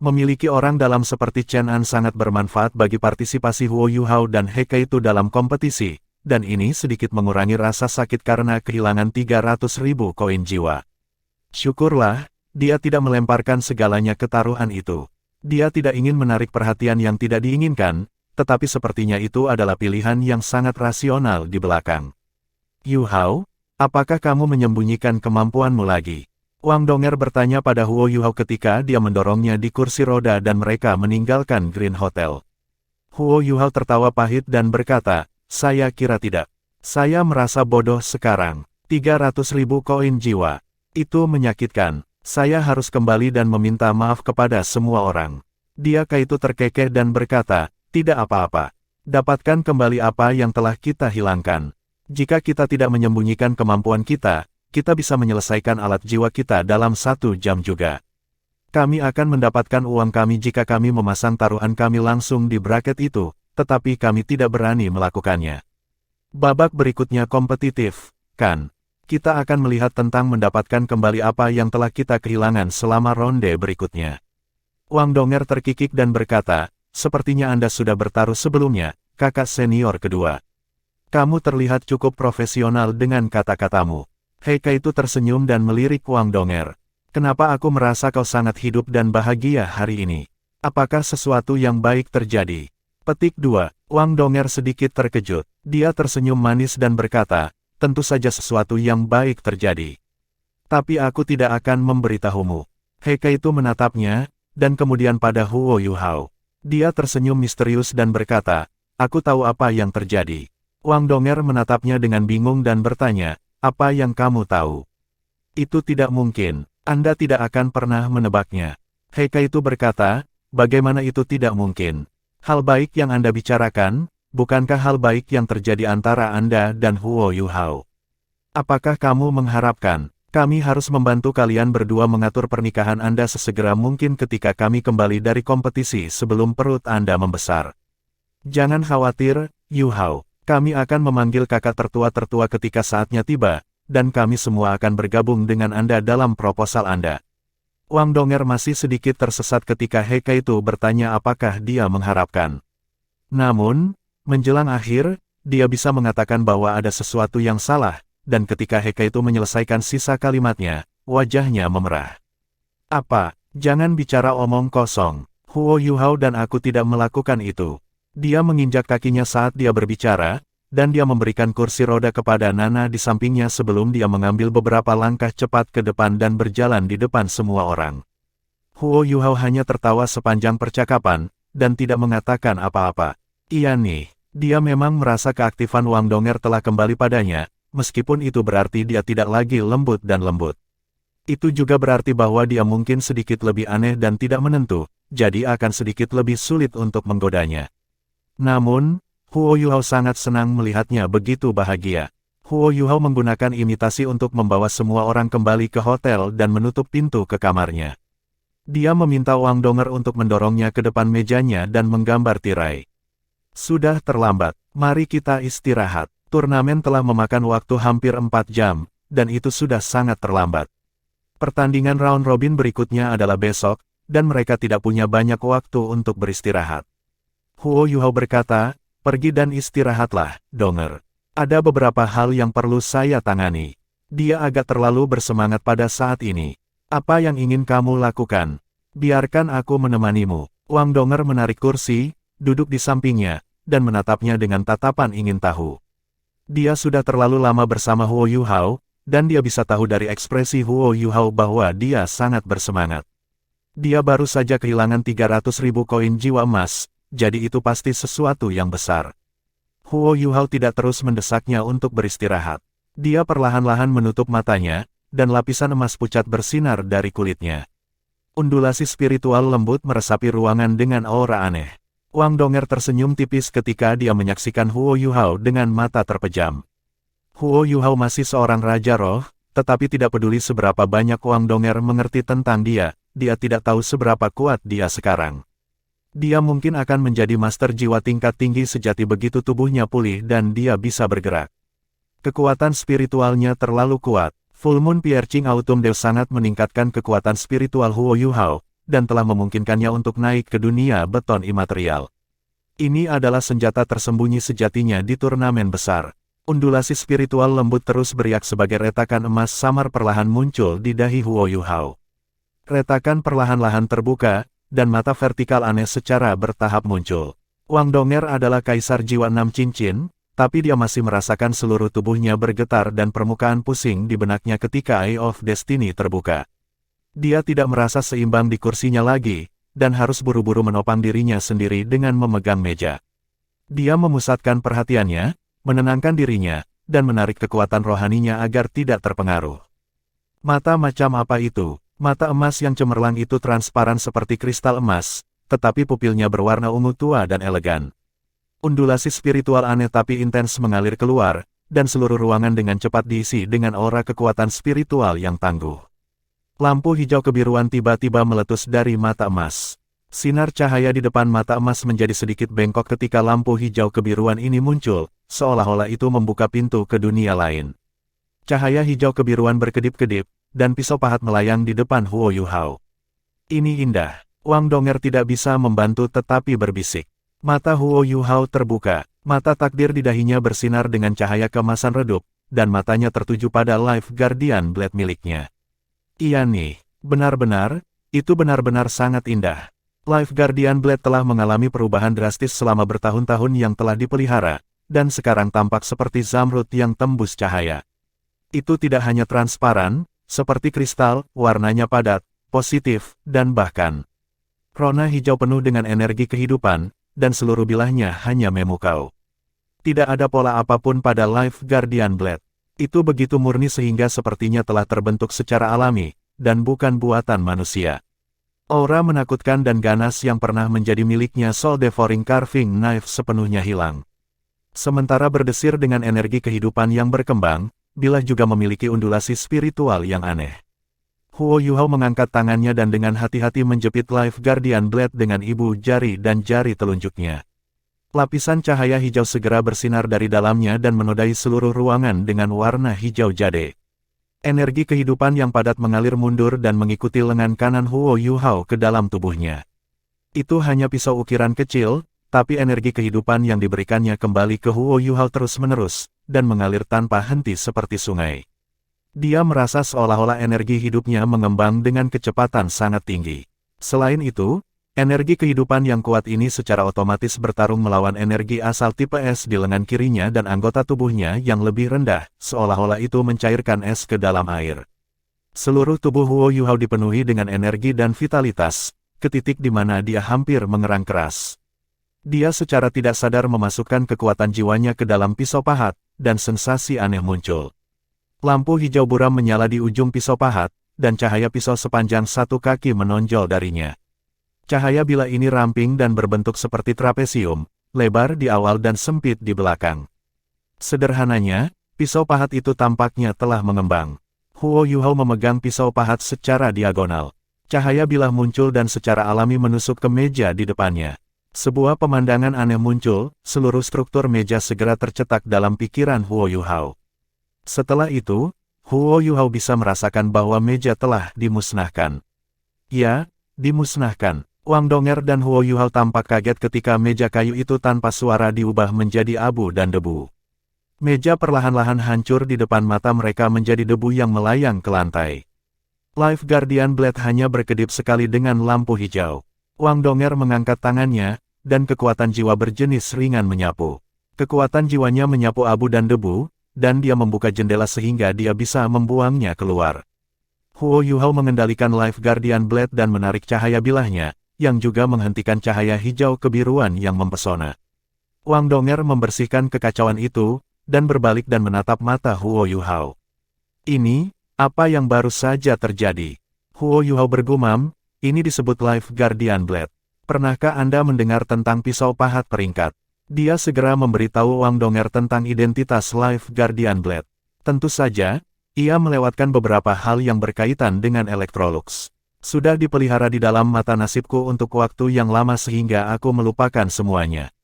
Memiliki orang dalam seperti Chen An sangat bermanfaat bagi partisipasi Huo Yuhao dan Heike itu dalam kompetisi, dan ini sedikit mengurangi rasa sakit karena kehilangan 300.000 koin jiwa. Syukurlah, dia tidak melemparkan segalanya ke taruhan itu. Dia tidak ingin menarik perhatian yang tidak diinginkan, tetapi sepertinya itu adalah pilihan yang sangat rasional di belakang. Yuhao, apakah kamu menyembunyikan kemampuanmu lagi? Wang Donger bertanya pada Huo Yuhao ketika dia mendorongnya di kursi roda dan mereka meninggalkan Green Hotel. Huo Yuhao tertawa pahit dan berkata, saya kira tidak. Saya merasa bodoh sekarang. 300.000 koin jiwa. Itu menyakitkan. Saya harus kembali dan meminta maaf kepada semua orang. Dia itu terkekeh dan berkata, tidak apa-apa. Dapatkan kembali apa yang telah kita hilangkan. Jika kita tidak menyembunyikan kemampuan kita, kita bisa menyelesaikan alat jiwa kita dalam 1 jam juga. Kami akan mendapatkan uang kami jika kami memasang taruhan kami langsung di bracket itu, tetapi kami tidak berani melakukannya. Babak berikutnya kompetitif, kan? Kita akan melihat tentang mendapatkan kembali apa yang telah kita kehilangan selama ronde berikutnya. Wang Donger terkikik dan berkata, sepertinya Anda sudah bertaruh sebelumnya, kakak senior kedua. Kamu terlihat cukup profesional dengan kata-katamu. Heike itu tersenyum dan melirik Wang Donger. Kenapa aku merasa kau sangat hidup dan bahagia hari ini? Apakah sesuatu yang baik terjadi? Petik 2. Wang Donger sedikit terkejut. Dia tersenyum manis dan berkata, tentu saja sesuatu yang baik terjadi. Tapi aku tidak akan memberitahumu. Heike itu menatapnya, dan kemudian pada Huo Yuhao. Dia tersenyum misterius dan berkata, aku tahu apa yang terjadi. Wang Donger menatapnya dengan bingung dan bertanya, apa yang kamu tahu? Itu tidak mungkin. Anda tidak akan pernah menebaknya. Heike itu berkata, bagaimana itu tidak mungkin? Hal baik yang Anda bicarakan, bukankah hal baik yang terjadi antara Anda dan Huo Yuhao? Apakah kamu mengharapkan, kami harus membantu kalian berdua mengatur pernikahan Anda sesegera mungkin ketika kami kembali dari kompetisi sebelum perut Anda membesar? Jangan khawatir, Yuhao. Kami akan memanggil kakak tertua-tertua ketika saatnya tiba, dan kami semua akan bergabung dengan Anda dalam proposal Anda. Wang Donger masih sedikit tersesat ketika Heike itu bertanya apakah dia mengharapkan. Namun, menjelang akhir, dia bisa mengatakan bahwa ada sesuatu yang salah, dan ketika Heike itu menyelesaikan sisa kalimatnya, wajahnya memerah. Apa? Jangan bicara omong kosong. Huo Yuhao dan aku tidak melakukan itu. Dia menginjak kakinya saat dia berbicara, dan dia memberikan kursi roda kepada Nana di sampingnya sebelum dia mengambil beberapa langkah cepat ke depan dan berjalan di depan semua orang. Huo Yuhao hanya tertawa sepanjang percakapan, dan tidak mengatakan apa-apa. Iya nih, dia memang merasa keaktifan Wang Donger telah kembali padanya, meskipun itu berarti dia tidak lagi lembut dan lembut. Itu juga berarti bahwa dia mungkin sedikit lebih aneh dan tidak menentu, jadi akan sedikit lebih sulit untuk menggodanya. Namun, Huo Yuhao sangat senang melihatnya begitu bahagia. Huo Yuhao menggunakan imitasi untuk membawa semua orang kembali ke hotel dan menutup pintu ke kamarnya. Dia meminta Wang Donger untuk mendorongnya ke depan mejanya dan menggambar tirai. Sudah terlambat, mari kita istirahat. Turnamen telah memakan waktu hampir 4 jam, dan itu sudah sangat terlambat. Pertandingan round robin berikutnya adalah besok, dan mereka tidak punya banyak waktu untuk beristirahat. Huo Yuhao berkata, pergi dan istirahatlah, Donger. Ada beberapa hal yang perlu saya tangani. Dia agak terlalu bersemangat pada saat ini. Apa yang ingin kamu lakukan? Biarkan aku menemanimu. Wang Donger menarik kursi, duduk di sampingnya, dan menatapnya dengan tatapan ingin tahu. Dia sudah terlalu lama bersama Huo Yuhao, dan dia bisa tahu dari ekspresi Huo Yuhao bahwa dia sangat bersemangat. Dia baru saja kehilangan 300.000 koin jiwa emas, jadi itu pasti sesuatu yang besar. Huo Yuhao tidak terus mendesaknya untuk beristirahat. Dia perlahan-lahan menutup matanya, dan lapisan emas pucat bersinar dari kulitnya. Undulasi spiritual lembut meresapi ruangan dengan aura aneh. Wang Donger tersenyum tipis ketika dia menyaksikan Huo Yuhao dengan mata terpejam. Huo Yuhao masih seorang raja roh, tetapi tidak peduli seberapa banyak Wang Donger mengerti tentang dia tidak tahu seberapa kuat dia sekarang. Dia mungkin akan menjadi master jiwa tingkat tinggi sejati begitu tubuhnya pulih dan dia bisa bergerak. Kekuatan spiritualnya terlalu kuat. Full Moon Piercing Autumn Dew sangat meningkatkan kekuatan spiritual Huo Yuhao, dan telah memungkinkannya untuk naik ke dunia beton imaterial. Ini adalah senjata tersembunyi sejatinya di turnamen besar. Undulasi spiritual lembut terus beriak sebagai retakan emas samar perlahan muncul di dahi Huo Yuhao. Retakan perlahan-lahan terbuka, dan mata vertikal aneh secara bertahap muncul. Wang Donger adalah kaisar jiwa 6 cincin, tapi dia masih merasakan seluruh tubuhnya bergetar dan permukaan pusing di benaknya ketika Eye of Destiny terbuka. Dia tidak merasa seimbang di kursinya lagi, dan harus buru-buru menopang dirinya sendiri dengan memegang meja. Dia memusatkan perhatiannya, menenangkan dirinya, dan menarik kekuatan rohaninya agar tidak terpengaruh. Mata macam apa itu? Mata emas yang cemerlang itu transparan seperti kristal emas, tetapi pupilnya berwarna ungu tua dan elegan. Undulasi spiritual aneh tapi intens mengalir keluar, dan seluruh ruangan dengan cepat diisi dengan aura kekuatan spiritual yang tangguh. Lampu hijau kebiruan tiba-tiba meletus dari mata emas. Sinar cahaya di depan mata emas menjadi sedikit bengkok ketika lampu hijau kebiruan ini muncul, seolah-olah itu membuka pintu ke dunia lain. Cahaya hijau kebiruan berkedip-kedip, dan pisau pahat melayang di depan Huo Yuhao. Ini indah. Wang Donger tidak bisa membantu tetapi berbisik. Mata Huo Yuhao terbuka, mata takdir di dahinya bersinar dengan cahaya keemasan redup, dan matanya tertuju pada Life Guardian Blade miliknya. Iya nih, benar-benar, itu benar-benar sangat indah. Life Guardian Blade telah mengalami perubahan drastis selama bertahun-tahun yang telah dipelihara, dan sekarang tampak seperti zamrud yang tembus cahaya. Itu tidak hanya transparan, seperti kristal, warnanya padat, positif, dan bahkan rona hijau penuh dengan energi kehidupan, dan seluruh bilahnya hanya memukau. Tidak ada pola apapun pada Life Guardian Blade. Itu begitu murni sehingga sepertinya telah terbentuk secara alami, dan bukan buatan manusia. Aura menakutkan dan ganas yang pernah menjadi miliknya Soul Devouring Carving Knife sepenuhnya hilang. Sementara berdesir dengan energi kehidupan yang berkembang, bilah juga memiliki undulasi spiritual yang aneh. Huo Yuhao mengangkat tangannya dan dengan hati-hati menjepit Life Guardian Blade dengan ibu jari dan jari telunjuknya. Lapisan cahaya hijau segera bersinar dari dalamnya dan menodai seluruh ruangan dengan warna hijau jade. Energi kehidupan yang padat mengalir mundur dan mengikuti lengan kanan Huo Yuhao ke dalam tubuhnya. Itu hanya pisau ukiran kecil, tapi energi kehidupan yang diberikannya kembali ke Huo Yuhao terus-menerus, dan mengalir tanpa henti seperti sungai. Dia merasa seolah-olah energi hidupnya mengembang dengan kecepatan sangat tinggi. Selain itu, energi kehidupan yang kuat ini secara otomatis bertarung melawan energi asal tipe es di lengan kirinya dan anggota tubuhnya yang lebih rendah, seolah-olah itu mencairkan es ke dalam air. Seluruh tubuh Huo Yuhao dipenuhi dengan energi dan vitalitas, ke titik di mana dia hampir mengerang keras. Dia secara tidak sadar memasukkan kekuatan jiwanya ke dalam pisau pahat, dan sensasi aneh muncul. Lampu hijau buram menyala di ujung pisau pahat, dan cahaya pisau sepanjang 1 kaki menonjol darinya. Cahaya bilah ini ramping dan berbentuk seperti trapesium, lebar di awal dan sempit di belakang. Sederhananya, pisau pahat itu tampaknya telah mengembang. Huo Yuhao memegang pisau pahat secara diagonal. Cahaya bilah muncul dan secara alami menusuk ke meja di depannya. Sebuah pemandangan aneh muncul, seluruh struktur meja segera tercetak dalam pikiran Huo Yuhao. Setelah itu, Huo Yuhao bisa merasakan bahwa meja telah dimusnahkan. Ya, dimusnahkan. Wang Donger dan Huo Yuhao tampak kaget ketika meja kayu itu tanpa suara diubah menjadi abu dan debu. Meja perlahan-lahan hancur di depan mata mereka menjadi debu yang melayang ke lantai. Life Guardian Blade hanya berkedip sekali dengan lampu hijau. Wang Donger mengangkat tangannya, dan kekuatan jiwa berjenis ringan menyapu. Kekuatan jiwanya menyapu abu dan debu, dan dia membuka jendela sehingga dia bisa membuangnya keluar. Huo Yuhao mengendalikan Life Guardian Blade dan menarik cahaya bilahnya, yang juga menghentikan cahaya hijau kebiruan yang mempesona. Wang Donger membersihkan kekacauan itu, dan berbalik dan menatap mata Huo Yuhao. Ini, apa yang baru saja terjadi? Huo Yuhao bergumam, ini disebut Life Guardian Blade. Pernahkah Anda mendengar tentang pisau pahat peringkat? Dia segera memberitahu Wang Donger tentang identitas Life Guardian Blade. Tentu saja, ia melewatkan beberapa hal yang berkaitan dengan Electrolux. Sudah dipelihara di dalam mata nasibku untuk waktu yang lama sehingga aku melupakan semuanya.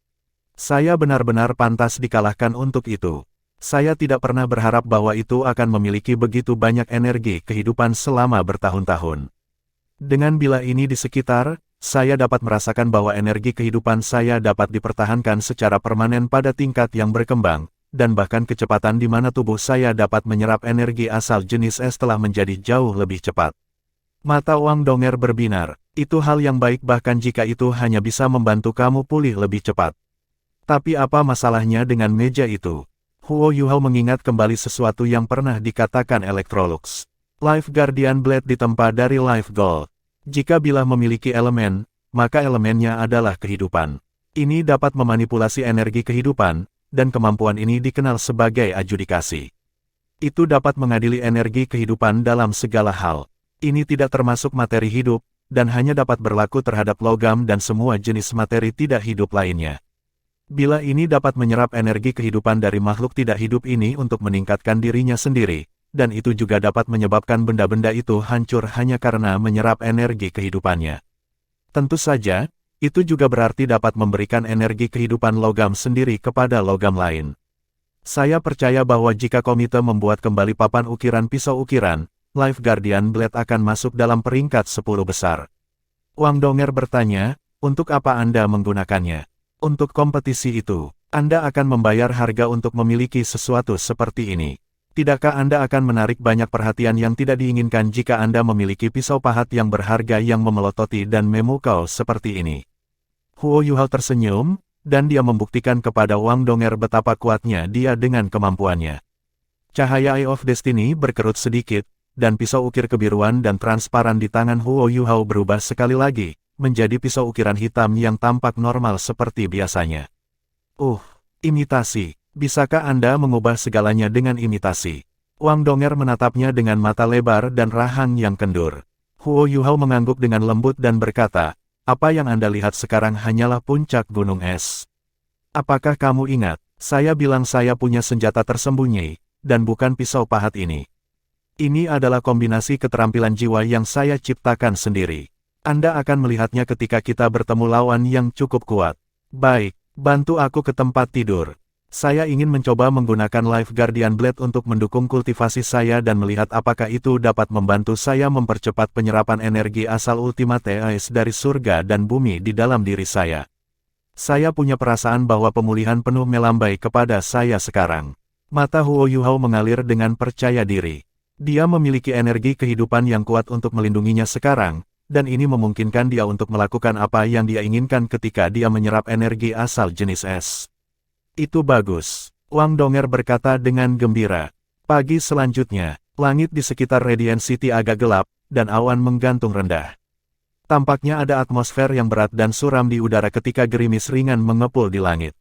Saya benar-benar pantas dikalahkan untuk itu. Saya tidak pernah berharap bahwa itu akan memiliki begitu banyak energi kehidupan selama bertahun-tahun. Dengan bilah ini di sekitar, saya dapat merasakan bahwa energi kehidupan saya dapat dipertahankan secara permanen pada tingkat yang berkembang, dan bahkan kecepatan di mana tubuh saya dapat menyerap energi asal jenis es telah menjadi jauh lebih cepat. Mata Wang Donger berbinar, itu hal yang baik bahkan jika itu hanya bisa membantu kamu pulih lebih cepat. Tapi apa masalahnya dengan meja itu? Huo Yuhao mengingat kembali sesuatu yang pernah dikatakan Electrolux. Life Guardian Blade ditempa dari Life Gold. Jika bilah memiliki elemen, maka elemennya adalah kehidupan. Ini dapat memanipulasi energi kehidupan, dan kemampuan ini dikenal sebagai adjudikasi. Itu dapat mengadili energi kehidupan dalam segala hal. Ini tidak termasuk materi hidup, dan hanya dapat berlaku terhadap logam dan semua jenis materi tidak hidup lainnya. Bilah ini dapat menyerap energi kehidupan dari makhluk tidak hidup ini untuk meningkatkan dirinya sendiri, dan itu juga dapat menyebabkan benda-benda itu hancur hanya karena menyerap energi kehidupannya. Tentu saja, itu juga berarti dapat memberikan energi kehidupan logam sendiri kepada logam lain. Saya percaya bahwa jika komite membuat kembali papan ukiran pisau ukiran, Life Guardian Blade akan masuk dalam peringkat 10 besar. Wang Donger bertanya, untuk apa Anda menggunakannya? Untuk kompetisi itu, Anda akan membayar harga untuk memiliki sesuatu seperti ini. Tidakkah Anda akan menarik banyak perhatian yang tidak diinginkan jika Anda memiliki pisau pahat yang berharga yang memelototi dan memukau seperti ini? Huo Yuhao tersenyum, dan dia membuktikan kepada Wang Donger betapa kuatnya dia dengan kemampuannya. Cahaya Eye of Destiny berkerut sedikit, dan pisau ukir kebiruan dan transparan di tangan Huo Yuhao berubah sekali lagi, menjadi pisau ukiran hitam yang tampak normal seperti biasanya. Imitasi. Bisakah Anda mengubah segalanya dengan imitasi? Wang Donger menatapnya dengan mata lebar dan rahang yang kendur. Huo Yuhao mengangguk dengan lembut dan berkata, apa yang Anda lihat sekarang hanyalah puncak gunung es. Apakah kamu ingat, saya bilang saya punya senjata tersembunyi, dan bukan pisau pahat ini. Ini adalah kombinasi keterampilan jiwa yang saya ciptakan sendiri. Anda akan melihatnya ketika kita bertemu lawan yang cukup kuat. Baik, bantu aku ke tempat tidur. Saya ingin mencoba menggunakan Life Guardian Blade untuk mendukung kultivasi saya dan melihat apakah itu dapat membantu saya mempercepat penyerapan energi asal Ultimate Ice dari surga dan bumi di dalam diri saya. Saya punya perasaan bahwa pemulihan penuh melambai kepada saya sekarang. Mata Huo Yuhao mengalir dengan percaya diri. Dia memiliki energi kehidupan yang kuat untuk melindunginya sekarang, dan ini memungkinkan dia untuk melakukan apa yang dia inginkan ketika dia menyerap energi asal jenis es. Itu bagus, Wang Donger berkata dengan gembira. Pagi selanjutnya, langit di sekitar Radiant City agak gelap, dan awan menggantung rendah. Tampaknya ada atmosfer yang berat dan suram di udara ketika gerimis ringan mengepul di langit.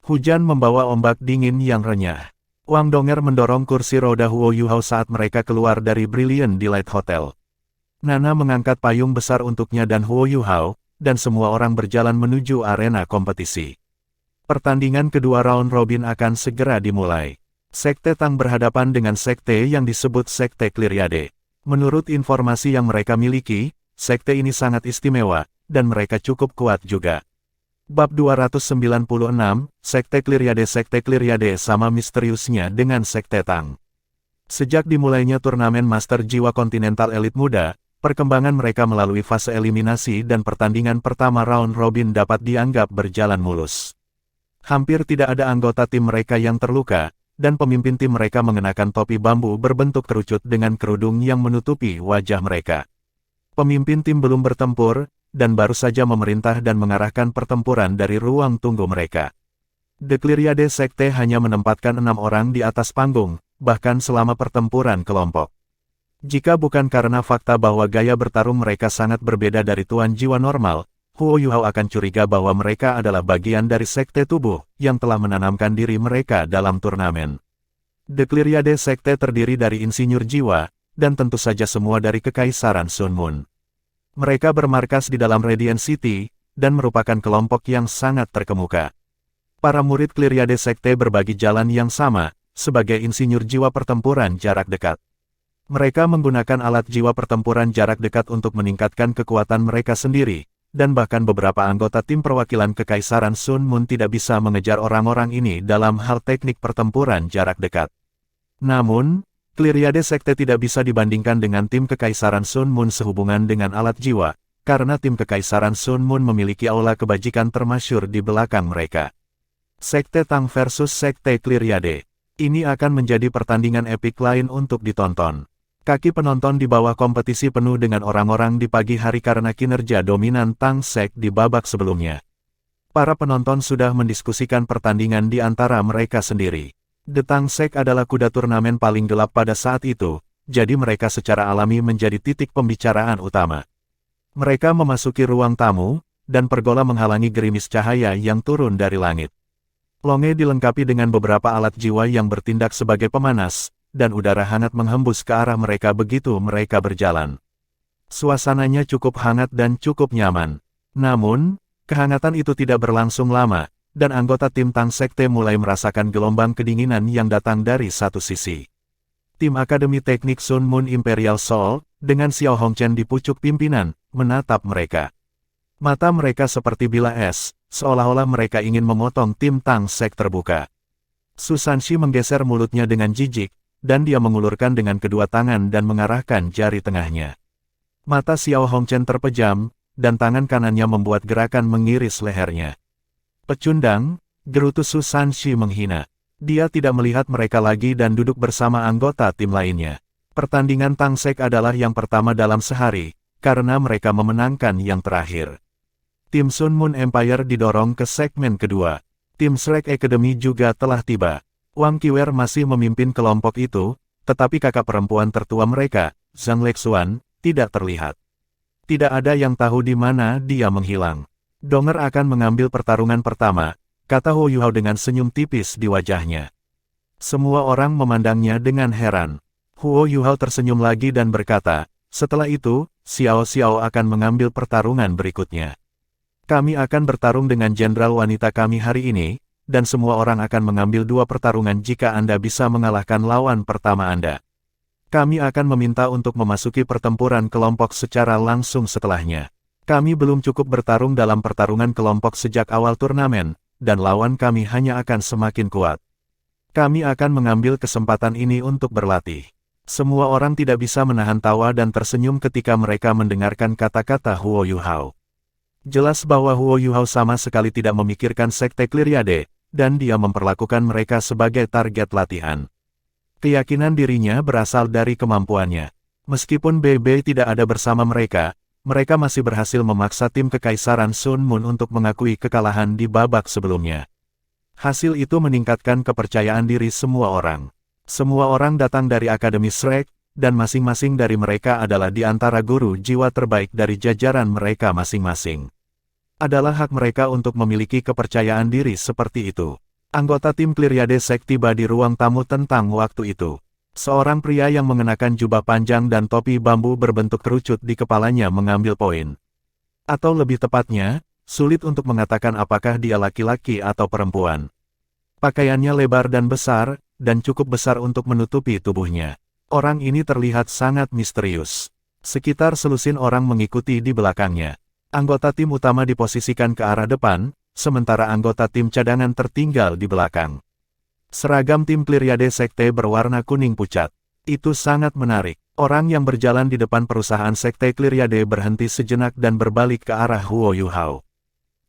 Hujan membawa ombak dingin yang renyah. Wang Donger mendorong kursi roda Huo Yuhao saat mereka keluar dari Brilliant Delight Hotel. Nana mengangkat payung besar untuknya dan Huo Yuhao, dan semua orang berjalan menuju arena kompetisi. Pertandingan kedua round robin akan segera dimulai. Sekte Tang berhadapan dengan sekte yang disebut Sekte Cleariade. Menurut informasi yang mereka miliki, sekte ini sangat istimewa, dan mereka cukup kuat juga. Bab 296, Sekte Cleariade sama misteriusnya dengan Sekte Tang. Sejak dimulainya turnamen Master Jiwa Kontinental Elit Muda, perkembangan mereka melalui fase eliminasi dan pertandingan pertama round robin dapat dianggap berjalan mulus. Hampir tidak ada anggota tim mereka yang terluka, dan pemimpin tim mereka mengenakan topi bambu berbentuk kerucut dengan kerudung yang menutupi wajah mereka. Pemimpin tim belum bertempur, dan baru saja memerintah dan mengarahkan pertempuran dari ruang tunggu mereka. The Cleariade Sekte hanya menempatkan 6 orang di atas panggung, bahkan selama pertempuran kelompok. Jika bukan karena fakta bahwa gaya bertarung mereka sangat berbeda dari tuan jiwa normal, Huo Yuhao akan curiga bahwa mereka adalah bagian dari sekte tubuh yang telah menanamkan diri mereka dalam turnamen. The Cleariade Sekte terdiri dari insinyur jiwa, dan tentu saja semua dari Kekaisaran Sun Moon. Mereka bermarkas di dalam Radiant City, dan merupakan kelompok yang sangat terkemuka. Para murid Cleariade Sekte berbagi jalan yang sama, sebagai insinyur jiwa pertempuran jarak dekat. Mereka menggunakan alat jiwa pertempuran jarak dekat untuk meningkatkan kekuatan mereka sendiri, dan bahkan beberapa anggota tim perwakilan Kekaisaran Sun Moon tidak bisa mengejar orang-orang ini dalam hal teknik pertempuran jarak dekat. Namun, Cleariade Sekte tidak bisa dibandingkan dengan tim Kekaisaran Sun Moon sehubungan dengan alat jiwa, karena tim Kekaisaran Sun Moon memiliki aula kebajikan termasyhur di belakang mereka. Sekte Tang versus Sekte Cleariade. Ini akan menjadi pertandingan epik lain untuk ditonton. Kaki penonton di bawah kompetisi penuh dengan orang-orang di pagi hari karena kinerja dominan Tang Sek di babak sebelumnya. Para penonton sudah mendiskusikan pertandingan di antara mereka sendiri. The Tang Sek adalah kuda turnamen paling gelap pada saat itu, jadi mereka secara alami menjadi titik pembicaraan utama. Mereka memasuki ruang tamu, dan pergola menghalangi gerimis cahaya yang turun dari langit. Longe dilengkapi dengan beberapa alat jiwa yang bertindak sebagai pemanas, dan udara hangat menghembus ke arah mereka begitu mereka berjalan. Suasananya cukup hangat dan cukup nyaman. Namun, kehangatan itu tidak berlangsung lama, dan anggota tim Tang Sekte mulai merasakan gelombang kedinginan yang datang dari satu sisi. Tim Akademi Teknik Sun Moon Imperial Soul, dengan Xiao Hongchen di pucuk pimpinan, menatap mereka. Mata mereka seperti bila es, seolah-olah mereka ingin memotong tim Tang Sek terbuka. Su Sanshi menggeser mulutnya dengan jijik, dan dia mengulurkan dengan kedua tangan dan mengarahkan jari tengahnya. Mata Xiao Hongchen terpejam, dan tangan kanannya membuat gerakan mengiris lehernya. Pecundang, gerutu Su Sanshi menghina. Dia tidak melihat mereka lagi dan duduk bersama anggota tim lainnya. Pertandingan Tangsek adalah yang pertama dalam sehari, karena mereka memenangkan yang terakhir. Tim Sun Moon Empire didorong ke segmen kedua. Tim Shrek Academy juga telah tiba. Wang Qiwer masih memimpin kelompok itu, tetapi kakak perempuan tertua mereka, Zhang Lexuan, tidak terlihat. Tidak ada yang tahu di mana dia menghilang. Donger akan mengambil pertarungan pertama, kata Huo Yuhao dengan senyum tipis di wajahnya. Semua orang memandangnya dengan heran. Huo Yuhao tersenyum lagi dan berkata, setelah itu, Xiao Xiao akan mengambil pertarungan berikutnya. Kami akan bertarung dengan jenderal wanita kami hari ini, dan semua orang akan mengambil 2 pertarungan jika Anda bisa mengalahkan lawan pertama Anda. Kami akan meminta untuk memasuki pertempuran kelompok secara langsung setelahnya. Kami belum cukup bertarung dalam pertarungan kelompok sejak awal turnamen, dan lawan kami hanya akan semakin kuat. Kami akan mengambil kesempatan ini untuk berlatih. Semua orang tidak bisa menahan tawa dan tersenyum ketika mereka mendengarkan kata-kata Huo Yuhao. Jelas bahwa Huo Yuhao sama sekali tidak memikirkan sekte Cleariade, dan dia memperlakukan mereka sebagai target latihan. Keyakinan dirinya berasal dari kemampuannya. Meskipun BB tidak ada bersama mereka, mereka masih berhasil memaksa tim Kekaisaran Sun Moon untuk mengakui kekalahan di babak sebelumnya. Hasil itu meningkatkan kepercayaan diri semua orang. Semua orang datang dari Akademi Shrek, dan masing-masing dari mereka adalah di antara guru jiwa terbaik dari jajaran mereka masing-masing. Adalah hak mereka untuk memiliki kepercayaan diri seperti itu. Anggota tim Cleariade Sek tiba di ruang tamu tentang waktu itu. Seorang pria yang mengenakan jubah panjang dan topi bambu berbentuk kerucut di kepalanya mengambil poin. Atau lebih tepatnya, sulit untuk mengatakan apakah dia laki-laki atau perempuan. Pakaiannya lebar dan besar, dan cukup besar untuk menutupi tubuhnya. Orang ini terlihat sangat misterius. Sekitar selusin orang mengikuti di belakangnya. Anggota tim utama diposisikan ke arah depan, sementara anggota tim cadangan tertinggal di belakang. Seragam tim Cleariade Sekte berwarna kuning pucat. Itu sangat menarik. Orang yang berjalan di depan perusahaan Sekte Cleariade berhenti sejenak dan berbalik ke arah Huo Yuhao.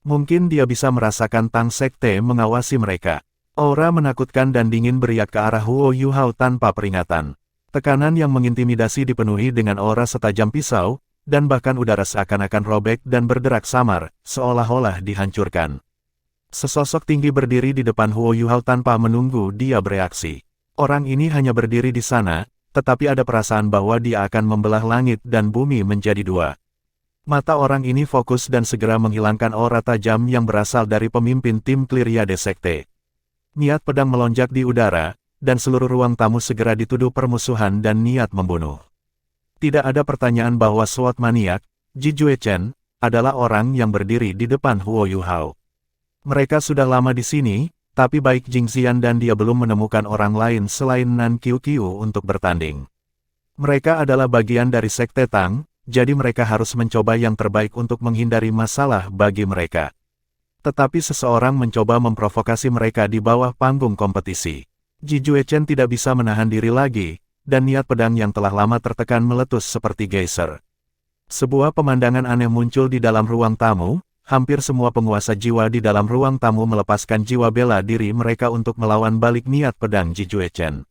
Mungkin dia bisa merasakan Tang Sekte mengawasi mereka. Aura menakutkan dan dingin beriak ke arah Huo Yuhao tanpa peringatan. Tekanan yang mengintimidasi dipenuhi dengan aura setajam pisau, dan bahkan udara seakan-akan robek dan berderak samar, seolah-olah dihancurkan. Sesosok tinggi berdiri di depan Huo Yuhao tanpa menunggu dia bereaksi. Orang ini hanya berdiri di sana, tetapi ada perasaan bahwa dia akan membelah langit dan bumi menjadi 2. Mata orang ini fokus dan segera menghilangkan aura tajam yang berasal dari pemimpin tim Cleariade Sekte. Niat pedang melonjak di udara, dan seluruh ruang tamu segera dituduh permusuhan dan niat membunuh. Tidak ada pertanyaan bahwa SWAT maniak, Ji Juechen, adalah orang yang berdiri di depan Huo Yuhao. Mereka sudah lama di sini, tapi baik Jing Xian dan dia belum menemukan orang lain selain Nan Qiu untuk bertanding. Mereka adalah bagian dari Sekte Tang, jadi mereka harus mencoba yang terbaik untuk menghindari masalah bagi mereka. Tetapi seseorang mencoba memprovokasi mereka di bawah panggung kompetisi. Ji Juechen tidak bisa menahan diri lagi, dan niat pedang yang telah lama tertekan meletus seperti geyser. Sebuah pemandangan aneh muncul di dalam ruang tamu, hampir semua penguasa jiwa di dalam ruang tamu melepaskan jiwa bela diri mereka untuk melawan balik niat pedang Ji Juechen.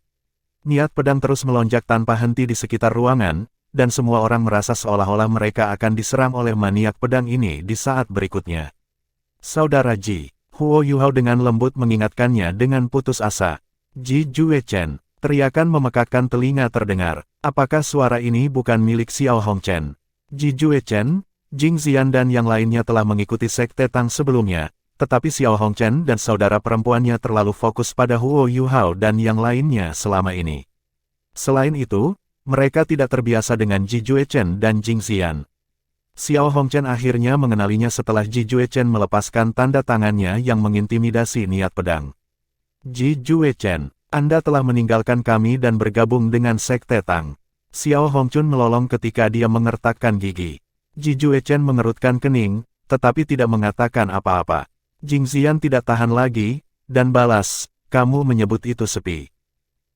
Niat pedang terus melonjak tanpa henti di sekitar ruangan, dan semua orang merasa seolah-olah mereka akan diserang oleh maniak pedang ini di saat berikutnya. Saudara Ji, Huo Yuhao dengan lembut mengingatkannya dengan putus asa. Ji Juechen, teriakan memekakkan telinga terdengar. Apakah suara ini bukan milik Xiao Hongchen? Ji Juechen, Jing Xian dan yang lainnya telah mengikuti Sekte Tang sebelumnya, tetapi Xiao Hongchen dan saudara perempuannya terlalu fokus pada Huo Yuhao dan yang lainnya selama ini. Selain itu, mereka tidak terbiasa dengan Ji Juechen dan Jing Xian. Xiao Hongchen akhirnya mengenalinya setelah Ji Juechen melepaskan tanda tangannya yang mengintimidasi niat pedang. Ji Juechen, Anda telah meninggalkan kami dan bergabung dengan Sekte Tang. Xiao Hongchun melolong ketika dia mengertakkan gigi. Ji Juechen mengerutkan kening, tetapi tidak mengatakan apa-apa. Jing Xian tidak tahan lagi, dan balas, kamu menyebut itu sepi.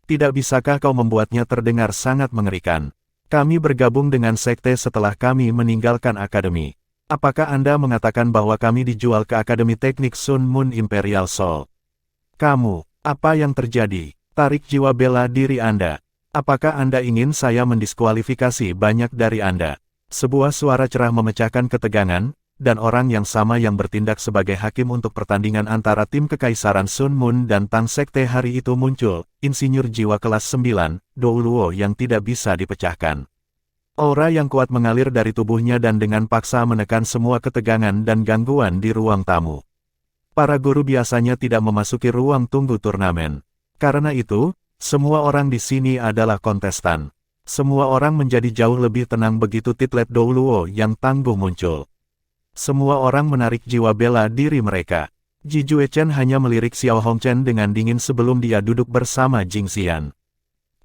Tidak bisakah kau membuatnya terdengar sangat mengerikan? Kami bergabung dengan sekte setelah kami meninggalkan akademi. Apakah Anda mengatakan bahwa kami dijual ke Akademi Teknik Sun Moon Imperial Soul? Kamu, apa yang terjadi? Tarik jiwa bela diri Anda. Apakah Anda ingin saya mendiskualifikasi banyak dari Anda? Sebuah suara cerah memecahkan ketegangan, dan orang yang sama yang bertindak sebagai hakim untuk pertandingan antara tim Kekaisaran Sun Moon dan Tang Sekte hari itu muncul, insinyur jiwa kelas 9, Dou Luo yang tidak bisa dipecahkan. Aura yang kuat mengalir dari tubuhnya dan dengan paksa menekan semua ketegangan dan gangguan di ruang tamu. Para guru biasanya tidak memasuki ruang tunggu turnamen. Karena itu, semua orang di sini adalah kontestan. Semua orang menjadi jauh lebih tenang begitu titlet Dou Luo yang tangguh muncul. Semua orang menarik jiwa bela diri mereka. Ji Juechen hanya melirik Xiao Hongchen dengan dingin sebelum dia duduk bersama Jing Xian.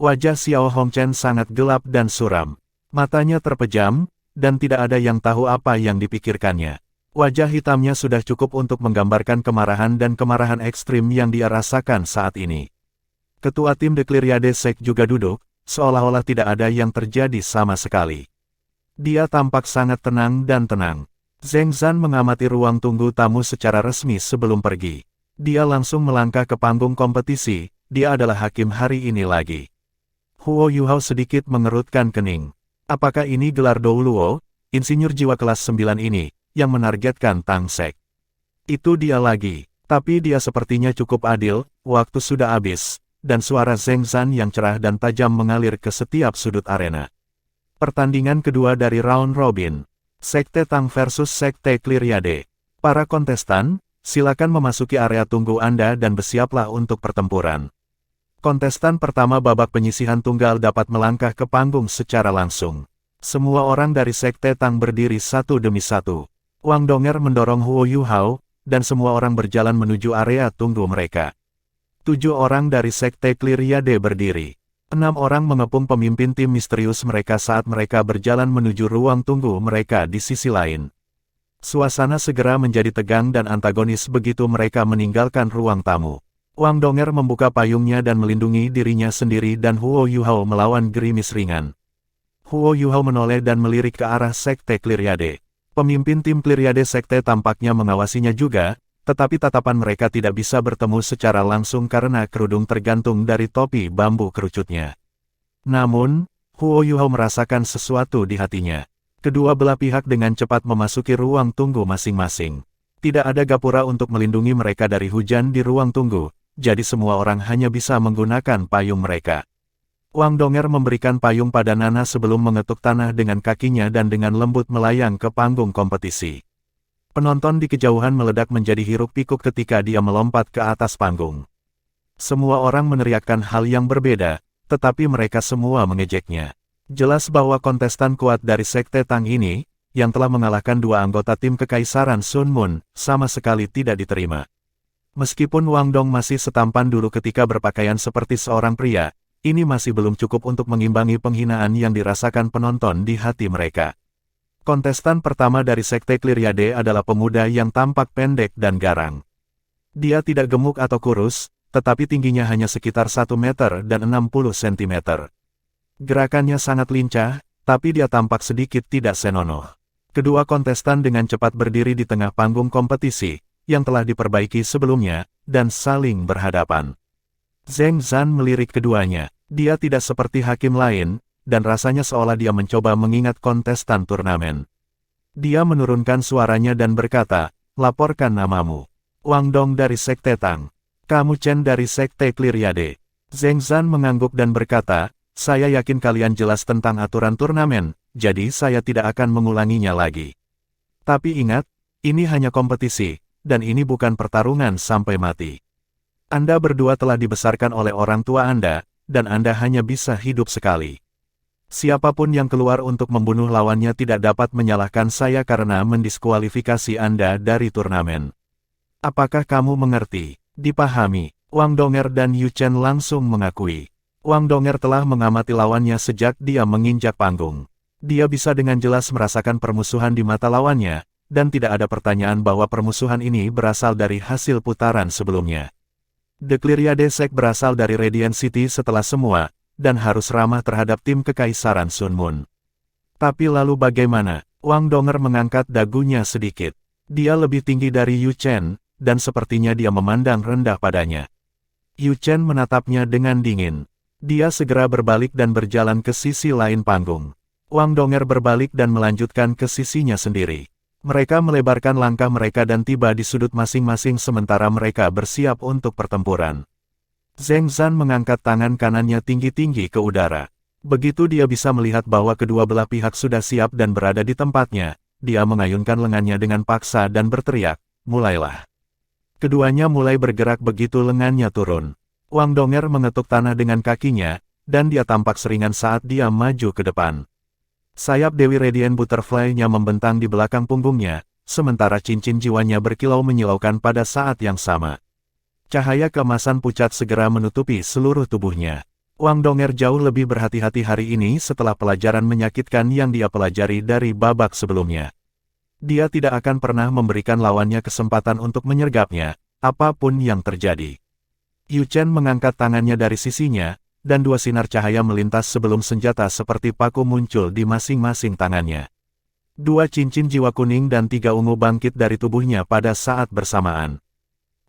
Wajah Xiao Hongchen sangat gelap dan suram. Matanya terpejam, dan tidak ada yang tahu apa yang dipikirkannya. Wajah hitamnya sudah cukup untuk menggambarkan kemarahan dan kemarahan ekstrim yang dia rasakan saat ini. Ketua tim The Cleariade Sect juga duduk, seolah-olah tidak ada yang terjadi sama sekali. Dia tampak sangat tenang dan tenang. Zheng Zan mengamati ruang tunggu tamu secara resmi sebelum pergi. Dia langsung melangkah ke panggung kompetisi, dia adalah hakim hari ini lagi. Huo Yuhao sedikit mengerutkan kening. Apakah ini gelar Dou Luo, insinyur jiwa kelas 9 ini, yang menargetkan Tang Sek? Itu dia lagi, tapi dia sepertinya cukup adil, waktu sudah habis, dan suara Zheng Zan yang cerah dan tajam mengalir ke setiap sudut arena. Pertandingan kedua dari round robin. Sekte Tang versus Sekte Cleariade. Para kontestan, silakan memasuki area tunggu Anda dan bersiaplah untuk pertempuran. Kontestan pertama babak penyisihan tunggal dapat melangkah ke panggung secara langsung. Semua orang dari Sekte Tang berdiri satu demi satu. Wang Donger mendorong Huo Yuhao, dan semua orang berjalan menuju area tunggu mereka. 7 orang dari Sekte Cleariade berdiri. 6 orang mengepung pemimpin tim misterius mereka saat mereka berjalan menuju ruang tunggu mereka di sisi lain. Suasana segera menjadi tegang dan antagonis begitu mereka meninggalkan ruang tamu. Wang Donger membuka payungnya dan melindungi dirinya sendiri dan Huo Yuhao melawan gerimis ringan. Huo Yuhao menoleh dan melirik ke arah Sekte Cleariade. Pemimpin tim Cleariade Sekte tampaknya mengawasinya juga, tetapi tatapan mereka tidak bisa bertemu secara langsung karena kerudung tergantung dari topi bambu kerucutnya. Namun, Huo Yuhao merasakan sesuatu di hatinya. Kedua belah pihak dengan cepat memasuki ruang tunggu masing-masing. Tidak ada gapura untuk melindungi mereka dari hujan di ruang tunggu, jadi semua orang hanya bisa menggunakan payung mereka. Wang Donger memberikan payung pada Nana sebelum mengetuk tanah dengan kakinya dan dengan lembut melayang ke panggung kompetisi. Penonton di kejauhan meledak menjadi hiruk-pikuk ketika dia melompat ke atas panggung. Semua orang meneriakkan hal yang berbeda, tetapi mereka semua mengejeknya. Jelas bahwa kontestan kuat dari Sekte Tang ini, yang telah mengalahkan 2 anggota tim Kekaisaran Sun Moon, sama sekali tidak diterima. Meskipun Wang Dong masih setampan dulu ketika berpakaian seperti seorang pria, ini masih belum cukup untuk mengimbangi penghinaan yang dirasakan penonton di hati mereka. Kontestan pertama dari Sekte Cleariade adalah pemuda yang tampak pendek dan garang. Dia tidak gemuk atau kurus, tetapi tingginya hanya sekitar 1 meter dan 60 cm. Gerakannya sangat lincah, tapi dia tampak sedikit tidak senonoh. Kedua kontestan dengan cepat berdiri di tengah panggung kompetisi, yang telah diperbaiki sebelumnya, dan saling berhadapan. Zheng Zan melirik keduanya. Dia tidak seperti hakim lain, dan rasanya seolah dia mencoba mengingat kontestan turnamen. Dia menurunkan suaranya dan berkata, "Laporkan namamu." Wang Dong dari Sekte Tang. Kamu Chen dari Sekte Cleariade. Zheng Zan mengangguk dan berkata, "Saya yakin kalian jelas tentang aturan turnamen, jadi saya tidak akan mengulanginya lagi. Tapi ingat, ini hanya kompetisi, dan ini bukan pertarungan sampai mati. Anda berdua telah dibesarkan oleh orang tua Anda, dan Anda hanya bisa hidup sekali. Siapapun yang keluar untuk membunuh lawannya tidak dapat menyalahkan saya karena mendiskualifikasi Anda dari turnamen. Apakah kamu mengerti?" Dipahami. Wang Donger dan Yu Chen langsung mengakui. Wang Donger telah mengamati lawannya sejak dia menginjak panggung. Dia bisa dengan jelas merasakan permusuhan di mata lawannya, dan tidak ada pertanyaan bahwa permusuhan ini berasal dari hasil putaran sebelumnya. The Cleariade Sect berasal dari Radiant City setelah semua, dan harus ramah terhadap tim Kekaisaran Sun Moon. Tapi lalu bagaimana? Wang Donger mengangkat dagunya sedikit. Dia lebih tinggi dari Yu Chen, dan sepertinya dia memandang rendah padanya. Yu Chen menatapnya dengan dingin. Dia segera berbalik dan berjalan ke sisi lain panggung. Wang Donger berbalik dan melanjutkan ke sisinya sendiri. Mereka melebarkan langkah mereka dan tiba di sudut masing-masing sementara mereka bersiap untuk pertempuran. Zheng Zan mengangkat tangan kanannya tinggi-tinggi ke udara. Begitu dia bisa melihat bahwa kedua belah pihak sudah siap dan berada di tempatnya, dia mengayunkan lengannya dengan paksa dan berteriak, mulailah. Keduanya mulai bergerak begitu lengannya turun. Wang Donger mengetuk tanah dengan kakinya, dan dia tampak seringan saat dia maju ke depan. Sayap Dewi Radiant Butterfly-nya membentang di belakang punggungnya, sementara cincin jiwanya berkilau menyilaukan pada saat yang sama. Cahaya keemasan pucat segera menutupi seluruh tubuhnya. Wang Donger jauh lebih berhati-hati hari ini setelah pelajaran menyakitkan yang dia pelajari dari babak sebelumnya. Dia tidak akan pernah memberikan lawannya kesempatan untuk menyergapnya, apapun yang terjadi. Yu Chen mengangkat tangannya dari sisinya, dan dua sinar cahaya melintas sebelum senjata seperti paku muncul di masing-masing tangannya. Dua cincin jiwa kuning dan tiga ungu bangkit dari tubuhnya pada saat bersamaan.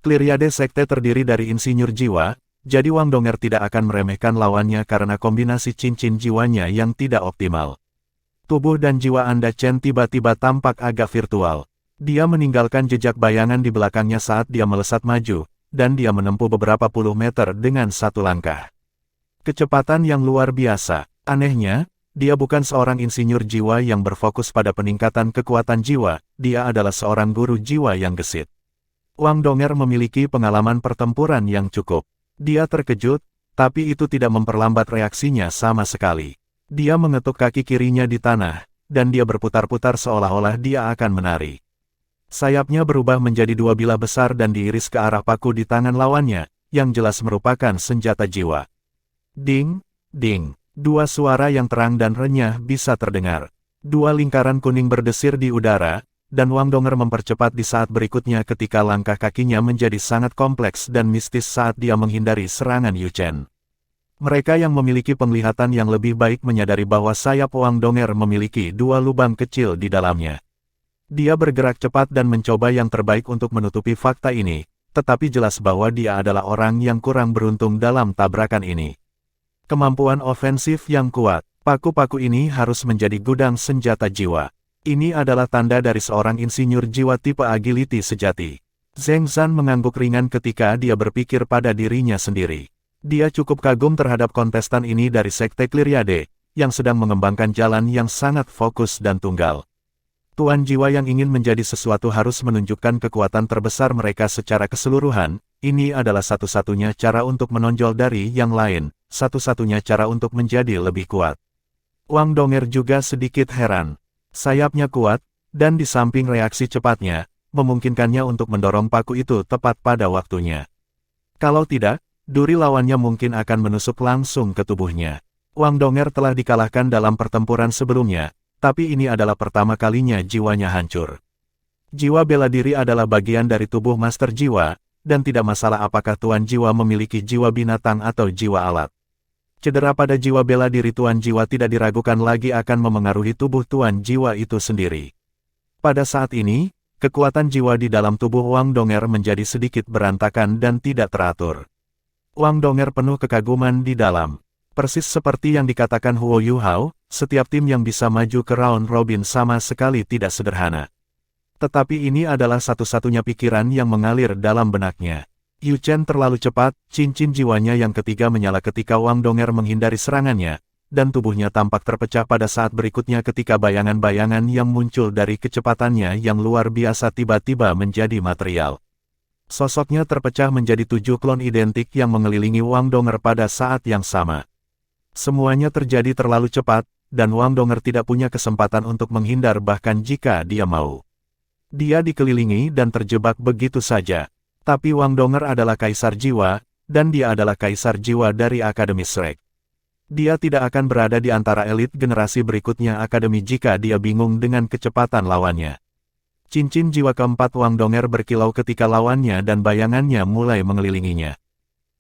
Cleariade Sekte terdiri dari insinyur jiwa, jadi Wang Donger tidak akan meremehkan lawannya karena kombinasi cincin jiwanya yang tidak optimal. Tubuh dan jiwa Anda Chen tiba-tiba tampak agak virtual. Dia meninggalkan jejak bayangan di belakangnya saat dia melesat maju, dan dia menempuh beberapa puluh meter dengan satu langkah. Kecepatan yang luar biasa. Anehnya, dia bukan seorang insinyur jiwa yang berfokus pada peningkatan kekuatan jiwa, dia adalah seorang guru jiwa yang gesit. Wang Donger memiliki pengalaman pertempuran yang cukup. Dia terkejut, tapi itu tidak memperlambat reaksinya sama sekali. Dia mengetuk kaki kirinya di tanah, dan dia berputar-putar seolah-olah dia akan menari. Sayapnya berubah menjadi dua bilah besar dan diiris ke arah paku di tangan lawannya, yang jelas merupakan senjata jiwa. Ding, ding. Dua suara yang terang dan renyah bisa terdengar. Dua lingkaran kuning berdesir di udara, dan Wang Donger mempercepat di saat berikutnya ketika langkah kakinya menjadi sangat kompleks dan mistis saat dia menghindari serangan Yu Chen. Mereka yang memiliki penglihatan yang lebih baik menyadari bahwa sayap Wang Donger memiliki dua lubang kecil di dalamnya. Dia bergerak cepat dan mencoba yang terbaik untuk menutupi fakta ini, tetapi jelas bahwa dia adalah orang yang kurang beruntung dalam tabrakan ini. Kemampuan ofensif yang kuat. Paku-paku ini harus menjadi gudang senjata jiwa. Ini adalah tanda dari seorang insinyur jiwa tipe agility sejati. Zheng Zan mengangguk ringan ketika dia berpikir pada dirinya sendiri. Dia cukup kagum terhadap kontestan ini dari Sekte Cleariade, yang sedang mengembangkan jalan yang sangat fokus dan tunggal. Tuan jiwa yang ingin menjadi sesuatu harus menunjukkan kekuatan terbesar mereka secara keseluruhan. Ini adalah satu-satunya cara untuk menonjol dari yang lain, satu-satunya cara untuk menjadi lebih kuat. Wang Donger juga sedikit heran. Sayapnya kuat, dan di samping reaksi cepatnya, memungkinkannya untuk mendorong paku itu tepat pada waktunya. Kalau tidak, duri lawannya mungkin akan menusuk langsung ke tubuhnya. Wang Donger telah dikalahkan dalam pertempuran sebelumnya, tapi ini adalah pertama kalinya jiwanya hancur. Jiwa bela diri adalah bagian dari tubuh master jiwa, dan tidak masalah apakah tuan jiwa memiliki jiwa binatang atau jiwa alat. Cedera pada jiwa bela diri tuan jiwa tidak diragukan lagi akan memengaruhi tubuh tuan jiwa itu sendiri. Pada saat ini, kekuatan jiwa di dalam tubuh Wang Donger menjadi sedikit berantakan dan tidak teratur. Wang Donger penuh kekaguman di dalam. Persis seperti yang dikatakan Huo Yuhao, setiap tim yang bisa maju ke round robin sama sekali tidak sederhana. Tetapi ini adalah satu-satunya pikiran yang mengalir dalam benaknya. Yu Chen terlalu cepat, cincin jiwanya yang ketiga menyala ketika Wang Donger menghindari serangannya, dan tubuhnya tampak terpecah pada saat berikutnya ketika bayangan-bayangan yang muncul dari kecepatannya yang luar biasa tiba-tiba menjadi material. Sosoknya terpecah menjadi 7 klon identik yang mengelilingi Wang Donger pada saat yang sama. Semuanya terjadi terlalu cepat, dan Wang Donger tidak punya kesempatan untuk menghindar bahkan jika dia mau. Dia dikelilingi dan terjebak begitu saja. Tapi Wang Donger adalah kaisar jiwa, dan dia adalah kaisar jiwa dari Akademi Shrek. Dia tidak akan berada di antara elit generasi berikutnya Akademi jika dia bingung dengan kecepatan lawannya. Cincin jiwa keempat Wang Donger berkilau ketika lawannya dan bayangannya mulai mengelilinginya.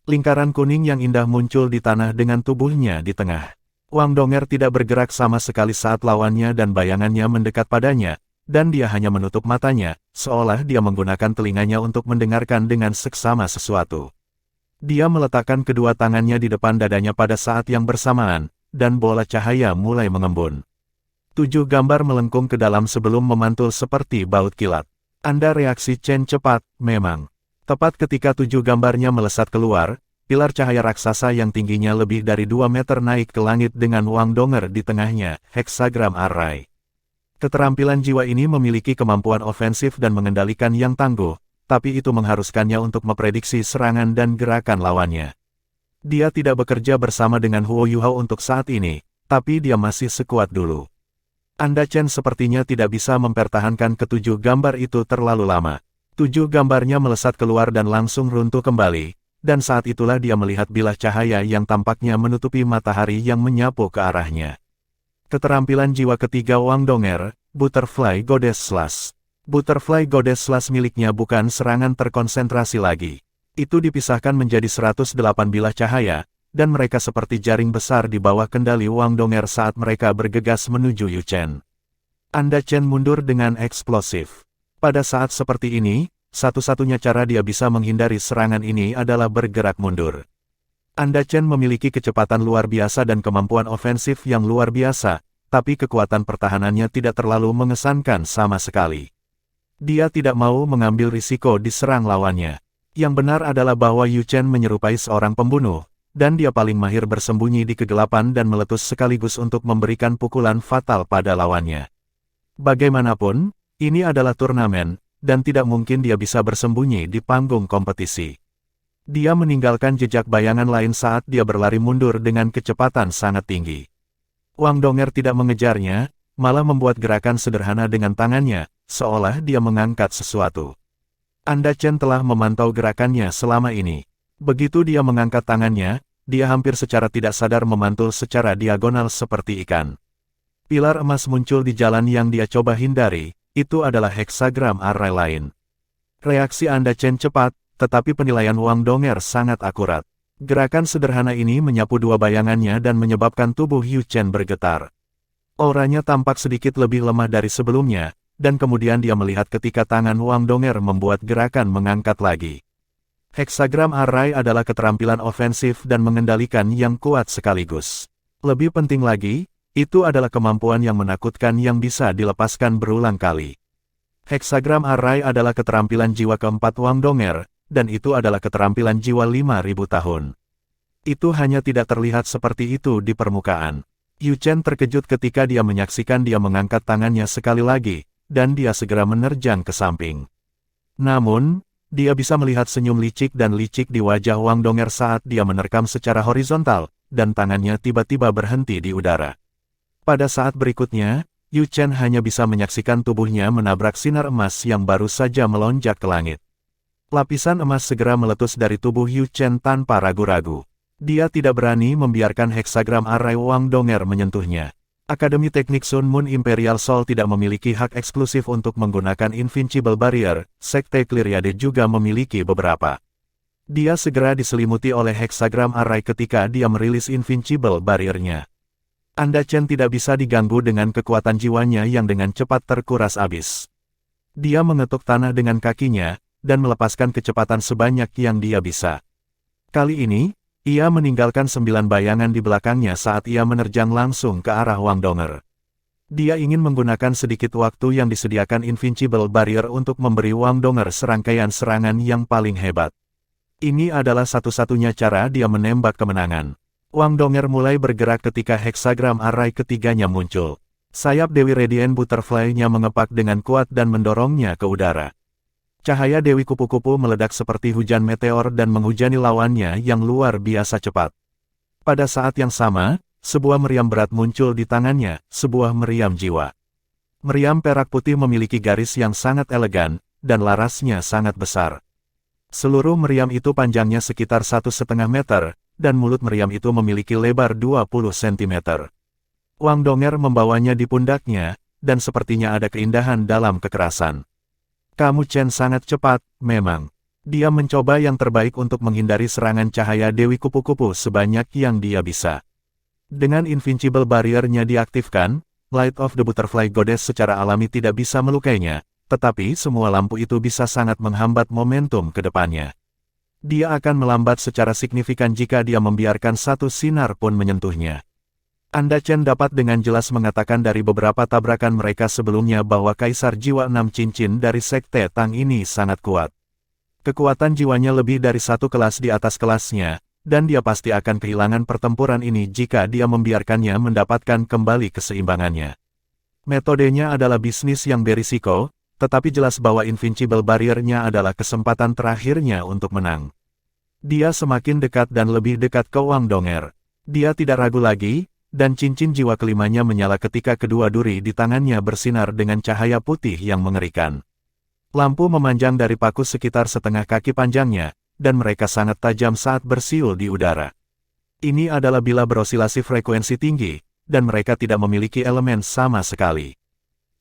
Lingkaran kuning yang indah muncul di tanah dengan tubuhnya di tengah. Wang Donger tidak bergerak sama sekali saat lawannya dan bayangannya mendekat padanya, dan dia hanya menutup matanya, seolah dia menggunakan telinganya untuk mendengarkan dengan seksama sesuatu. Dia meletakkan kedua tangannya di depan dadanya pada saat yang bersamaan, dan bola cahaya mulai mengembun. 7 gambar melengkung ke dalam sebelum memantul seperti baut kilat. Anda reaksi Chen cepat, memang. Tepat ketika 7 gambarnya melesat keluar, pilar cahaya raksasa yang tingginya lebih dari 2 meter naik ke langit dengan Wang Donger di tengahnya, heksagram array. Keterampilan jiwa ini memiliki kemampuan ofensif dan mengendalikan yang tangguh, tapi itu mengharuskannya untuk memprediksi serangan dan gerakan lawannya. Dia tidak bekerja bersama dengan Huo Yuhao untuk saat ini, tapi dia masih sekuat dulu. Anda Chen sepertinya tidak bisa mempertahankan ketujuh gambar itu terlalu lama. 7 gambarnya melesat keluar dan langsung runtuh kembali, dan saat itulah dia melihat bilah cahaya yang tampaknya menutupi matahari yang menyapu ke arahnya. Keterampilan jiwa ketiga Wang Donger, Butterfly Goddess Slash. Butterfly Goddess Slash miliknya bukan serangan terkonsentrasi lagi. Itu dipisahkan menjadi 108 bilah cahaya, dan mereka seperti jaring besar di bawah kendali Wang Donger saat mereka bergegas menuju Yu Chen. Anda Chen mundur dengan eksplosif. Pada saat seperti ini, satu-satunya cara dia bisa menghindari serangan ini adalah bergerak mundur. Anda Chen memiliki kecepatan luar biasa dan kemampuan ofensif yang luar biasa, tapi kekuatan pertahanannya tidak terlalu mengesankan sama sekali. Dia tidak mau mengambil risiko diserang lawannya. Yang benar adalah bahwa Yu Chen menyerupai seorang pembunuh, dan dia paling mahir bersembunyi di kegelapan dan meletus sekaligus untuk memberikan pukulan fatal pada lawannya. Bagaimanapun, ini adalah turnamen, dan tidak mungkin dia bisa bersembunyi di panggung kompetisi. Dia meninggalkan jejak bayangan lain saat dia berlari mundur dengan kecepatan sangat tinggi. Wang Donger tidak mengejarnya, malah membuat gerakan sederhana dengan tangannya, seolah dia mengangkat sesuatu. Anda Chen telah memantau gerakannya selama ini. Begitu dia mengangkat tangannya, dia hampir secara tidak sadar memantul secara diagonal seperti ikan. Pilar emas muncul di jalan yang dia coba hindari, itu adalah heksagram array lain. Reaksi Anda Chen cepat, tetapi penilaian Wang Donger sangat akurat. Gerakan sederhana ini menyapu dua bayangannya dan menyebabkan tubuh Yu Chen bergetar. Auranya tampak sedikit lebih lemah dari sebelumnya, dan kemudian dia melihat ketika tangan Wang Donger membuat gerakan mengangkat lagi. Heksagram array adalah keterampilan ofensif dan mengendalikan yang kuat sekaligus. Lebih penting lagi, itu adalah kemampuan yang menakutkan yang bisa dilepaskan berulang kali. Heksagram array adalah keterampilan jiwa keempat Wang Donger, dan itu adalah keterampilan jiwa 5.000 tahun. Itu hanya tidak terlihat seperti itu di permukaan. Yu Chen terkejut ketika dia menyaksikan dia mengangkat tangannya sekali lagi, dan dia segera menerjang ke samping. Namun, dia bisa melihat senyum licik dan licik di wajah Wang Donger saat dia menerkam secara horizontal, dan tangannya tiba-tiba berhenti di udara. Pada saat berikutnya, Yu Chen hanya bisa menyaksikan tubuhnya menabrak sinar emas yang baru saja melonjak ke langit. Lapisan emas segera meletus dari tubuh Yu Chen tanpa ragu-ragu. Dia tidak berani membiarkan heksagram array Wang Donger menyentuhnya. Akademi Teknik Sun Moon Imperial Soul tidak memiliki hak eksklusif untuk menggunakan Invincible Barrier, Sekte Cleariade juga memiliki beberapa. Dia segera diselimuti oleh heksagram array ketika dia merilis Invincible Barrier-nya. Anda Chen tidak bisa diganggu dengan kekuatan jiwanya yang dengan cepat terkuras habis. Dia mengetuk tanah dengan kakinya, dan melepaskan kecepatan sebanyak yang dia bisa. Kali ini, ia meninggalkan 9 bayangan di belakangnya saat ia menerjang langsung ke arah Wang Donger. Dia ingin menggunakan sedikit waktu yang disediakan Invincible Barrier untuk memberi Wang Donger serangkaian serangan yang paling hebat. Ini adalah satu-satunya cara dia menembak kemenangan. Wang Donger mulai bergerak ketika heksagram array ketiganya muncul. Sayap Dewi Radiant Butterfly-nya mengepak dengan kuat dan mendorongnya ke udara. Cahaya Dewi Kupu-Kupu meledak seperti hujan meteor dan menghujani lawannya yang luar biasa cepat. Pada saat yang sama, sebuah meriam berat muncul di tangannya, sebuah meriam jiwa. Meriam perak putih memiliki garis yang sangat elegan, dan larasnya sangat besar. Seluruh meriam itu panjangnya sekitar 1,5 meter, dan mulut meriam itu memiliki lebar 20 cm. Wang Donger membawanya di pundaknya, dan sepertinya ada keindahan dalam kekerasan. Kamu Chen sangat cepat, memang. Dia mencoba yang terbaik untuk menghindari serangan cahaya Dewi Kupu-Kupu sebanyak yang dia bisa. Dengan Invincible Barrier-nya diaktifkan, Light of the Butterfly Goddess secara alami tidak bisa melukainya, tetapi semua lampu itu bisa sangat menghambat momentum ke depannya. Dia akan melambat secara signifikan jika dia membiarkan satu sinar pun menyentuhnya. Anda Chen dapat dengan jelas mengatakan dari beberapa tabrakan mereka sebelumnya bahwa Kaisar Jiwa 6 Cincin dari Sekte Tang ini sangat kuat. Kekuatan jiwanya lebih dari satu kelas di atas kelasnya, dan dia pasti akan kehilangan pertempuran ini jika dia membiarkannya mendapatkan kembali keseimbangannya. Metodenya adalah bisnis yang berisiko, tetapi jelas bahwa Invincible Barrier-nya adalah kesempatan terakhirnya untuk menang. Dia semakin dekat dan lebih dekat ke Wang Donger. Dia tidak ragu lagi, dan cincin jiwa kelimanya menyala ketika kedua duri di tangannya bersinar dengan cahaya putih yang mengerikan. Lampu memanjang dari paku sekitar setengah kaki panjangnya, dan mereka sangat tajam saat bersiul di udara. Ini adalah bila berosilasi frekuensi tinggi, dan mereka tidak memiliki elemen sama sekali.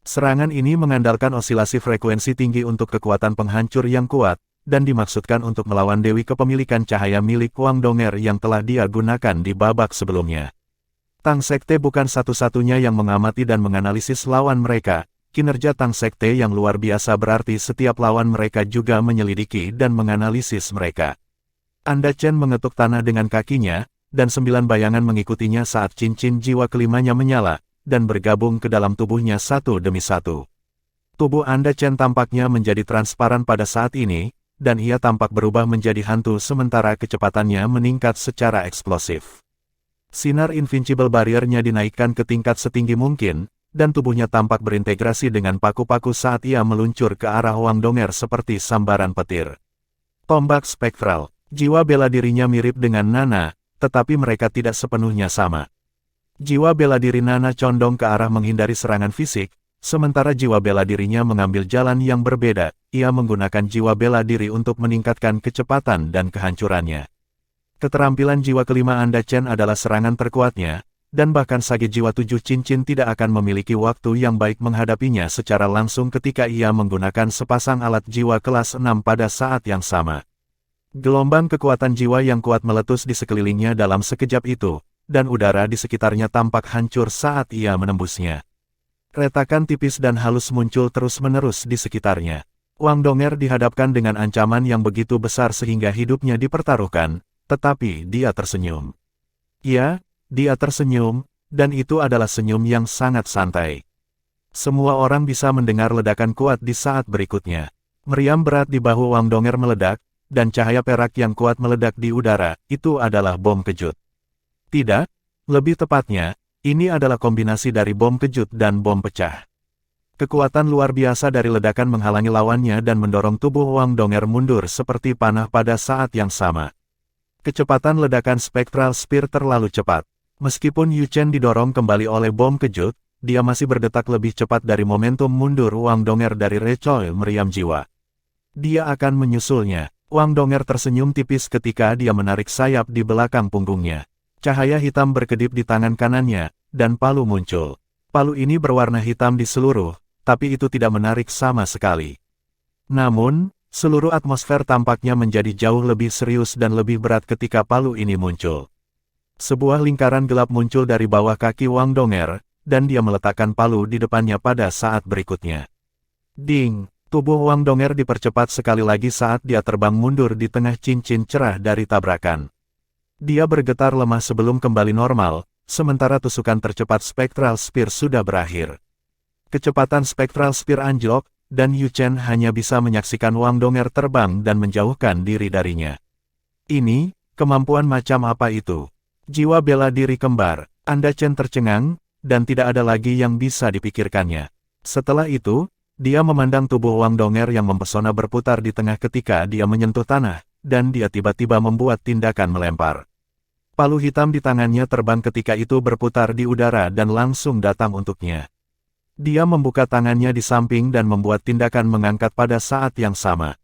Serangan ini mengandalkan osilasi frekuensi tinggi untuk kekuatan penghancur yang kuat, dan dimaksudkan untuk melawan Dewi Kepemilikan Cahaya milik Wang Donger yang telah dia gunakan di babak sebelumnya. Tang Sekte bukan satu-satunya yang mengamati dan menganalisis lawan mereka. Kinerja Tang Sekte yang luar biasa berarti setiap lawan mereka juga menyelidiki dan menganalisis mereka. Anda Chen mengetuk tanah dengan kakinya, dan 9 bayangan mengikutinya saat cincin jiwa kelimanya menyala, dan bergabung ke dalam tubuhnya satu demi satu. Tubuh Anda Chen tampaknya menjadi transparan pada saat ini, dan ia tampak berubah menjadi hantu sementara kecepatannya meningkat secara eksplosif. Sinar Invincible Barrier-nya dinaikkan ke tingkat setinggi mungkin, dan tubuhnya tampak berintegrasi dengan paku-paku saat ia meluncur ke arah Wang Donger seperti sambaran petir. Tombak spektral, jiwa bela dirinya mirip dengan Nana, tetapi mereka tidak sepenuhnya sama. Jiwa bela diri Nana condong ke arah menghindari serangan fisik, sementara jiwa bela dirinya mengambil jalan yang berbeda. Ia menggunakan jiwa bela diri untuk meningkatkan kecepatan dan kehancurannya. Keterampilan jiwa kelima Anda Chen adalah serangan terkuatnya, dan bahkan Sage Jiwa 7 Cincin tidak akan memiliki waktu yang baik menghadapinya secara langsung ketika ia menggunakan sepasang alat jiwa kelas 6 pada saat yang sama. Gelombang kekuatan jiwa yang kuat meletus di sekelilingnya dalam sekejap itu, dan udara di sekitarnya tampak hancur saat ia menembusnya. Retakan tipis dan halus muncul terus-menerus di sekitarnya. Wang Donger dihadapkan dengan ancaman yang begitu besar sehingga hidupnya dipertaruhkan, tetapi dia tersenyum. Ya, dia tersenyum, dan itu adalah senyum yang sangat santai. Semua orang bisa mendengar ledakan kuat di saat berikutnya. Meriam berat di bahu Wang Donger meledak, dan cahaya perak yang kuat meledak di udara. Itu adalah bom kejut. Tidak, lebih tepatnya, ini adalah kombinasi dari bom kejut dan bom pecah. Kekuatan luar biasa dari ledakan menghalangi lawannya dan mendorong tubuh Wang Donger mundur seperti panah pada saat yang sama. Kecepatan ledakan Spectral Spear terlalu cepat. Meskipun Yu Chen didorong kembali oleh bom kejut, dia masih berdetak lebih cepat dari momentum mundur Wang Donger dari recoil meriam jiwa. Dia akan menyusulnya. Wang Donger tersenyum tipis ketika dia menarik sayap di belakang punggungnya. Cahaya hitam berkedip di tangan kanannya, dan palu muncul. Palu ini berwarna hitam di seluruh, tapi itu tidak menarik sama sekali. Namun, seluruh atmosfer tampaknya menjadi jauh lebih serius dan lebih berat ketika palu ini muncul. Sebuah lingkaran gelap muncul dari bawah kaki Wang Donger, dan dia meletakkan palu di depannya pada saat berikutnya. Ding! Tubuh Wang Donger dipercepat sekali lagi saat dia terbang mundur di tengah cincin cerah dari tabrakan. Dia bergetar lemah sebelum kembali normal, sementara tusukan tercepat Spectral Spear sudah berakhir. Kecepatan Spectral Spear anjlok, dan Yu Chen hanya bisa menyaksikan Wang Donger terbang dan menjauhkan diri darinya. Ini, kemampuan macam apa itu? Jiwa bela diri kembar. Anda Chen tercengang, dan tidak ada lagi yang bisa dipikirkannya. Setelah itu, dia memandang tubuh Wang Donger yang mempesona berputar di tengah ketika dia menyentuh tanah, dan dia tiba-tiba membuat tindakan melempar. Palu hitam di tangannya terbang ketika itu berputar di udara dan langsung datang untuknya. Dia membuka tangannya di samping dan membuat tindakan mengangkat pada saat yang sama.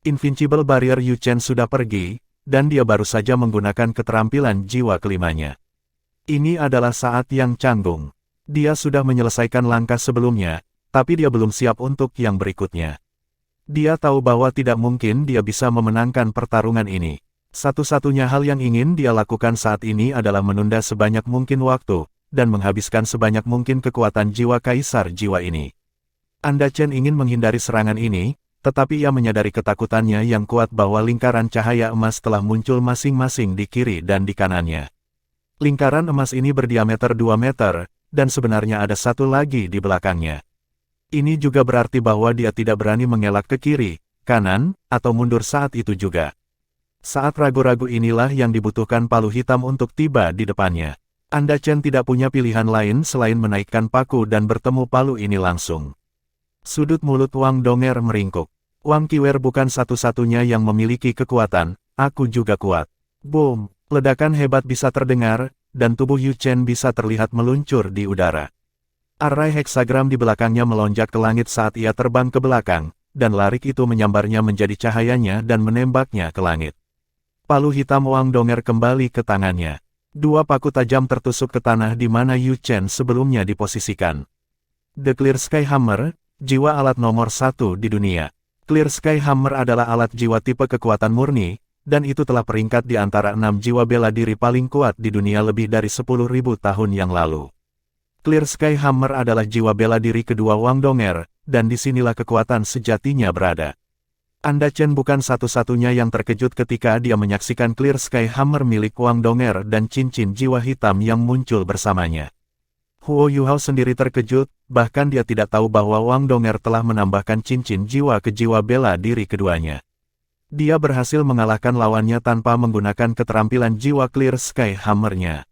Invincible Barrier Yu Chen sudah pergi, dan dia baru saja menggunakan keterampilan jiwa kelimanya. Ini adalah saat yang canggung. Dia sudah menyelesaikan langkah sebelumnya, tapi dia belum siap untuk yang berikutnya. Dia tahu bahwa tidak mungkin dia bisa memenangkan pertarungan ini. Satu-satunya hal yang ingin dia lakukan saat ini adalah menunda sebanyak mungkin waktu, dan menghabiskan sebanyak mungkin kekuatan jiwa kaisar jiwa ini. Anda Chen ingin menghindari serangan ini, tetapi ia menyadari ketakutannya yang kuat bahwa lingkaran cahaya emas telah muncul masing-masing di kiri dan di kanannya. Lingkaran emas ini berdiameter 2 meter, dan sebenarnya ada satu lagi di belakangnya. Ini juga berarti bahwa dia tidak berani mengelak ke kiri, kanan, atau mundur saat itu juga. Saat ragu-ragu inilah yang dibutuhkan palu hitam untuk tiba di depannya. Anda Chen tidak punya pilihan lain selain menaikkan paku dan bertemu palu ini langsung. Sudut mulut Wang Donger meringkuk. Wang Qiwer bukan satu-satunya yang memiliki kekuatan, aku juga kuat. Boom! Ledakan hebat bisa terdengar, dan tubuh Yu Chen bisa terlihat meluncur di udara. Arai heksagram di belakangnya melonjak ke langit saat ia terbang ke belakang, dan larik itu menyambarnya menjadi cahayanya dan menembaknya ke langit. Palu hitam Wang Donger kembali ke tangannya. Dua paku tajam tertusuk ke tanah di mana Yu Chen sebelumnya diposisikan. The Clear Sky Hammer, jiwa alat nomor 1 di dunia. Clear Sky Hammer adalah alat jiwa tipe kekuatan murni, dan itu telah peringkat di antara 6 jiwa bela diri paling kuat di dunia lebih dari 10.000 tahun yang lalu. Clear Sky Hammer adalah jiwa bela diri kedua Wang Donger, dan disinilah kekuatan sejatinya berada. Anda Chen bukan satu-satunya yang terkejut ketika dia menyaksikan Clear Sky Hammer milik Wang Donger dan cincin jiwa hitam yang muncul bersamanya. Huo Yuhao sendiri terkejut, bahkan dia tidak tahu bahwa Wang Donger telah menambahkan cincin jiwa ke jiwa bela diri keduanya. Dia berhasil mengalahkan lawannya tanpa menggunakan keterampilan jiwa Clear Sky Hammer-nya.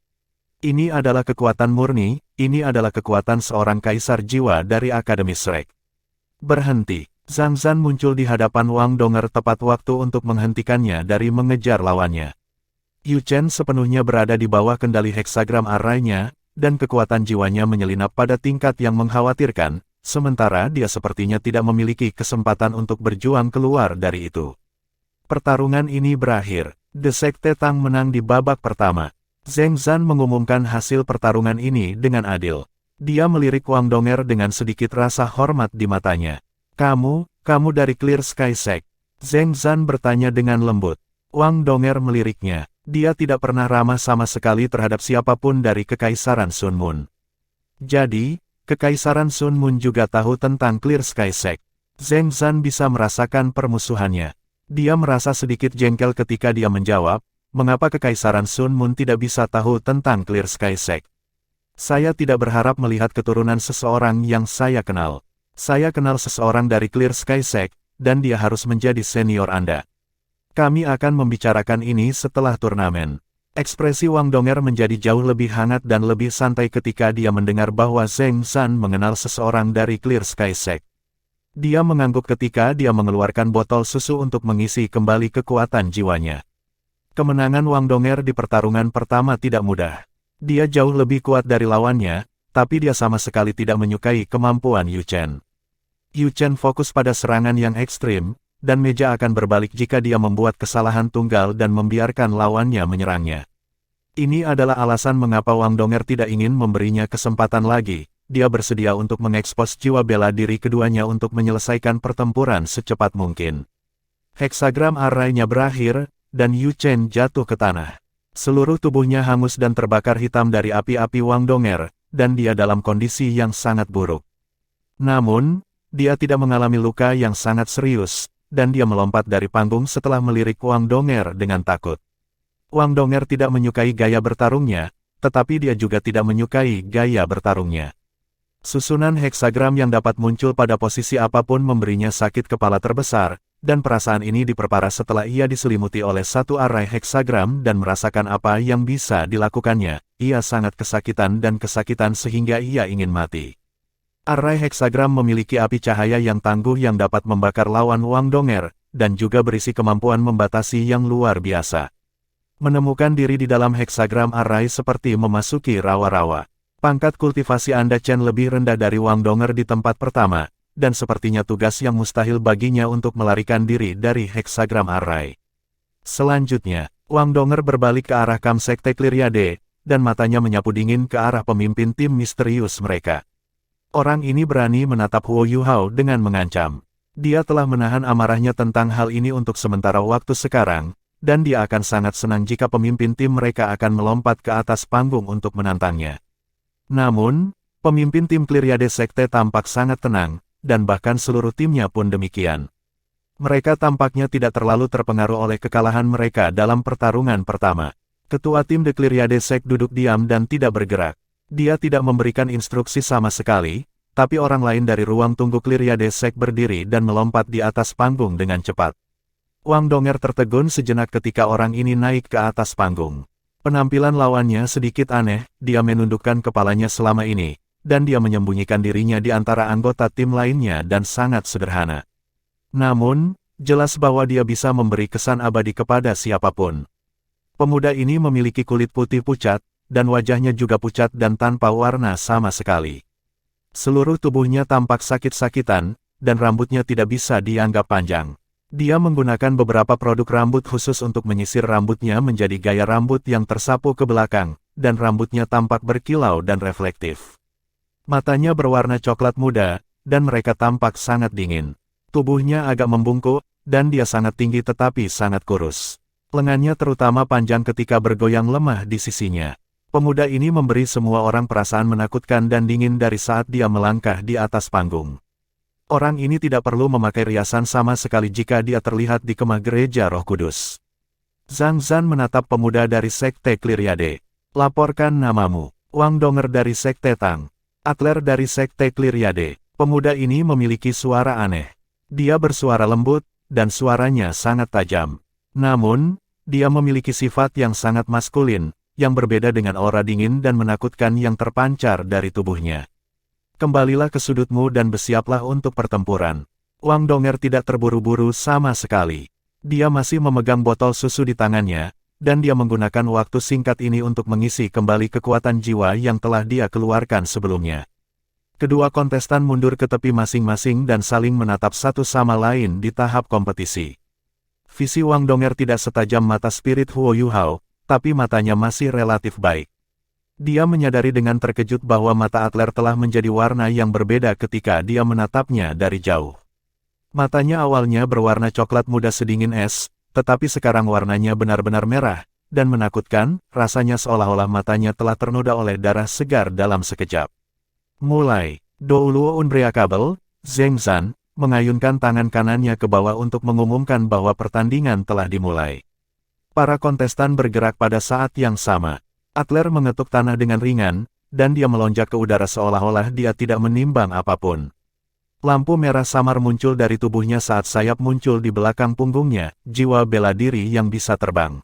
Ini adalah kekuatan murni, ini adalah kekuatan seorang kaisar jiwa dari Akademi Shrek. Berhenti. Zhang Zhan muncul di hadapan Wang Donger tepat waktu untuk menghentikannya dari mengejar lawannya. Yu Chen sepenuhnya berada di bawah kendali heksagram array-nya, dan kekuatan jiwanya menyelinap pada tingkat yang mengkhawatirkan, sementara dia sepertinya tidak memiliki kesempatan untuk berjuang keluar dari itu. Pertarungan ini berakhir. The Sekte Tang menang di babak pertama. Zhang Zhan mengumumkan hasil pertarungan ini dengan adil. Dia melirik Wang Donger dengan sedikit rasa hormat di matanya. Kamu dari Clear Sky Sect. Zhang Zhan bertanya dengan lembut. Wang Donger meliriknya. Dia tidak pernah ramah sama sekali terhadap siapapun dari Kekaisaran Sun Moon. Jadi, Kekaisaran Sun Moon juga tahu tentang Clear Sky Sect. Zhang Zhan bisa merasakan permusuhannya. Dia merasa sedikit jengkel ketika dia menjawab, mengapa Kekaisaran Sun Moon tidak bisa tahu tentang Clear Sky Sect. Saya tidak berharap melihat keturunan seseorang yang saya kenal. Saya kenal seseorang dari Clear Sky Sect, dan dia harus menjadi senior Anda. Kami akan membicarakan ini setelah turnamen. Ekspresi Wang Donger menjadi jauh lebih hangat dan lebih santai ketika dia mendengar bahwa Zhang Zhan mengenal seseorang dari Clear Sky Sect. Dia mengangguk ketika dia mengeluarkan botol susu untuk mengisi kembali kekuatan jiwanya. Kemenangan Wang Donger di pertarungan pertama tidak mudah. Dia jauh lebih kuat dari lawannya, tapi dia sama sekali tidak menyukai kemampuan Yu Chen. Yu Chen fokus pada serangan yang ekstrim, dan meja akan berbalik jika dia membuat kesalahan tunggal dan membiarkan lawannya menyerangnya. Ini adalah alasan mengapa Wang Donger tidak ingin memberinya kesempatan lagi. Dia bersedia untuk mengekspos jiwa bela diri keduanya untuk menyelesaikan pertempuran secepat mungkin. Heksagram array-nya berakhir, dan Yu Chen jatuh ke tanah. Seluruh tubuhnya hangus dan terbakar hitam dari api-api Wang Donger, dan dia dalam kondisi yang sangat buruk. Namun, dia tidak mengalami luka yang sangat serius, dan dia melompat dari panggung setelah melirik Wang Donger dengan takut. Wang Donger tidak menyukai gaya bertarungnya, tetapi dia juga tidak menyukai gaya bertarungnya. Susunan heksagram yang dapat muncul pada posisi apapun memberinya sakit kepala terbesar, dan perasaan ini diperparah setelah ia diselimuti oleh satu array heksagram dan merasakan apa yang bisa dilakukannya. Ia sangat kesakitan sehingga ia ingin mati. Array heksagram memiliki api cahaya yang tangguh yang dapat membakar lawan Wang Donger, dan juga berisi kemampuan membatasi yang luar biasa. Menemukan diri di dalam heksagram array seperti memasuki rawa-rawa. Pangkat kultivasi Anda Chen lebih rendah dari Wang Donger di tempat pertama, dan sepertinya tugas yang mustahil baginya untuk melarikan diri dari heksagram array. Selanjutnya, Wang Donger berbalik ke arah Kam Sekte Cleariade, dan matanya menyapu dingin ke arah pemimpin tim misterius mereka. Orang ini berani menatap Huo Yuhao dengan mengancam. Dia telah menahan amarahnya tentang hal ini untuk sementara waktu sekarang, dan dia akan sangat senang jika pemimpin tim mereka akan melompat ke atas panggung untuk menantangnya. Namun, pemimpin tim Cleariade Sekte tampak sangat tenang, dan bahkan seluruh timnya pun demikian. Mereka tampaknya tidak terlalu terpengaruh oleh kekalahan mereka dalam pertarungan pertama. Ketua tim The Cleariade Sect duduk diam dan tidak bergerak. Dia tidak memberikan instruksi sama sekali, tapi orang lain dari ruang tunggu Cleariade Sect berdiri dan melompat di atas panggung dengan cepat. Wang Donger tertegun sejenak ketika orang ini naik ke atas panggung. Penampilan lawannya sedikit aneh, dia menundukkan kepalanya selama ini, dan dia menyembunyikan dirinya di antara anggota tim lainnya dan sangat sederhana. Namun, jelas bahwa dia bisa memberi kesan abadi kepada siapapun. Pemuda ini memiliki kulit putih pucat, dan wajahnya juga pucat dan tanpa warna sama sekali. Seluruh tubuhnya tampak sakit-sakitan, dan rambutnya tidak bisa dianggap panjang. Dia menggunakan beberapa produk rambut khusus untuk menyisir rambutnya menjadi gaya rambut yang tersapu ke belakang, dan rambutnya tampak berkilau dan reflektif. Matanya berwarna coklat muda, dan mereka tampak sangat dingin. Tubuhnya agak membungkuk, dan dia sangat tinggi tetapi sangat kurus. Lengannya terutama panjang ketika bergoyang lemah di sisinya. Pemuda ini memberi semua orang perasaan menakutkan dan dingin dari saat dia melangkah di atas panggung. Orang ini tidak perlu memakai riasan sama sekali jika dia terlihat di kemah gereja Roh Kudus. Zhang Zan menatap pemuda dari Sekte Cleariade. Laporkan namamu. Wang Donger dari Sekte Tang. Adler dari Sekte Cleariade. Pemuda ini memiliki suara aneh. Dia bersuara lembut, dan suaranya sangat tajam. Namun, dia memiliki sifat yang sangat maskulin, yang berbeda dengan aura dingin dan menakutkan yang terpancar dari tubuhnya. Kembalilah ke sudutmu dan bersiaplah untuk pertempuran. Wang Donger tidak terburu-buru sama sekali. Dia masih memegang botol susu di tangannya, dan dia menggunakan waktu singkat ini untuk mengisi kembali kekuatan jiwa yang telah dia keluarkan sebelumnya. Kedua kontestan mundur ke tepi masing-masing dan saling menatap satu sama lain di tahap kompetisi. Visi Wang Donger tidak setajam mata spirit Huo Yuhao, tapi matanya masih relatif baik. Dia menyadari dengan terkejut bahwa mata Adler telah menjadi warna yang berbeda ketika dia menatapnya dari jauh. Matanya awalnya berwarna coklat muda sedingin es, tetapi sekarang warnanya benar-benar merah, dan menakutkan, rasanya seolah-olah matanya telah ternoda oleh darah segar dalam sekejap. Mulai, Douluo Unbreakable, Zhang Zan, mengayunkan tangan kanannya ke bawah untuk mengumumkan bahwa pertandingan telah dimulai. Para kontestan bergerak pada saat yang sama. Adler mengetuk tanah dengan ringan, dan dia melonjak ke udara seolah-olah dia tidak menimbang apapun. Lampu merah samar muncul dari tubuhnya saat sayap muncul di belakang punggungnya, jiwa bela diri yang bisa terbang.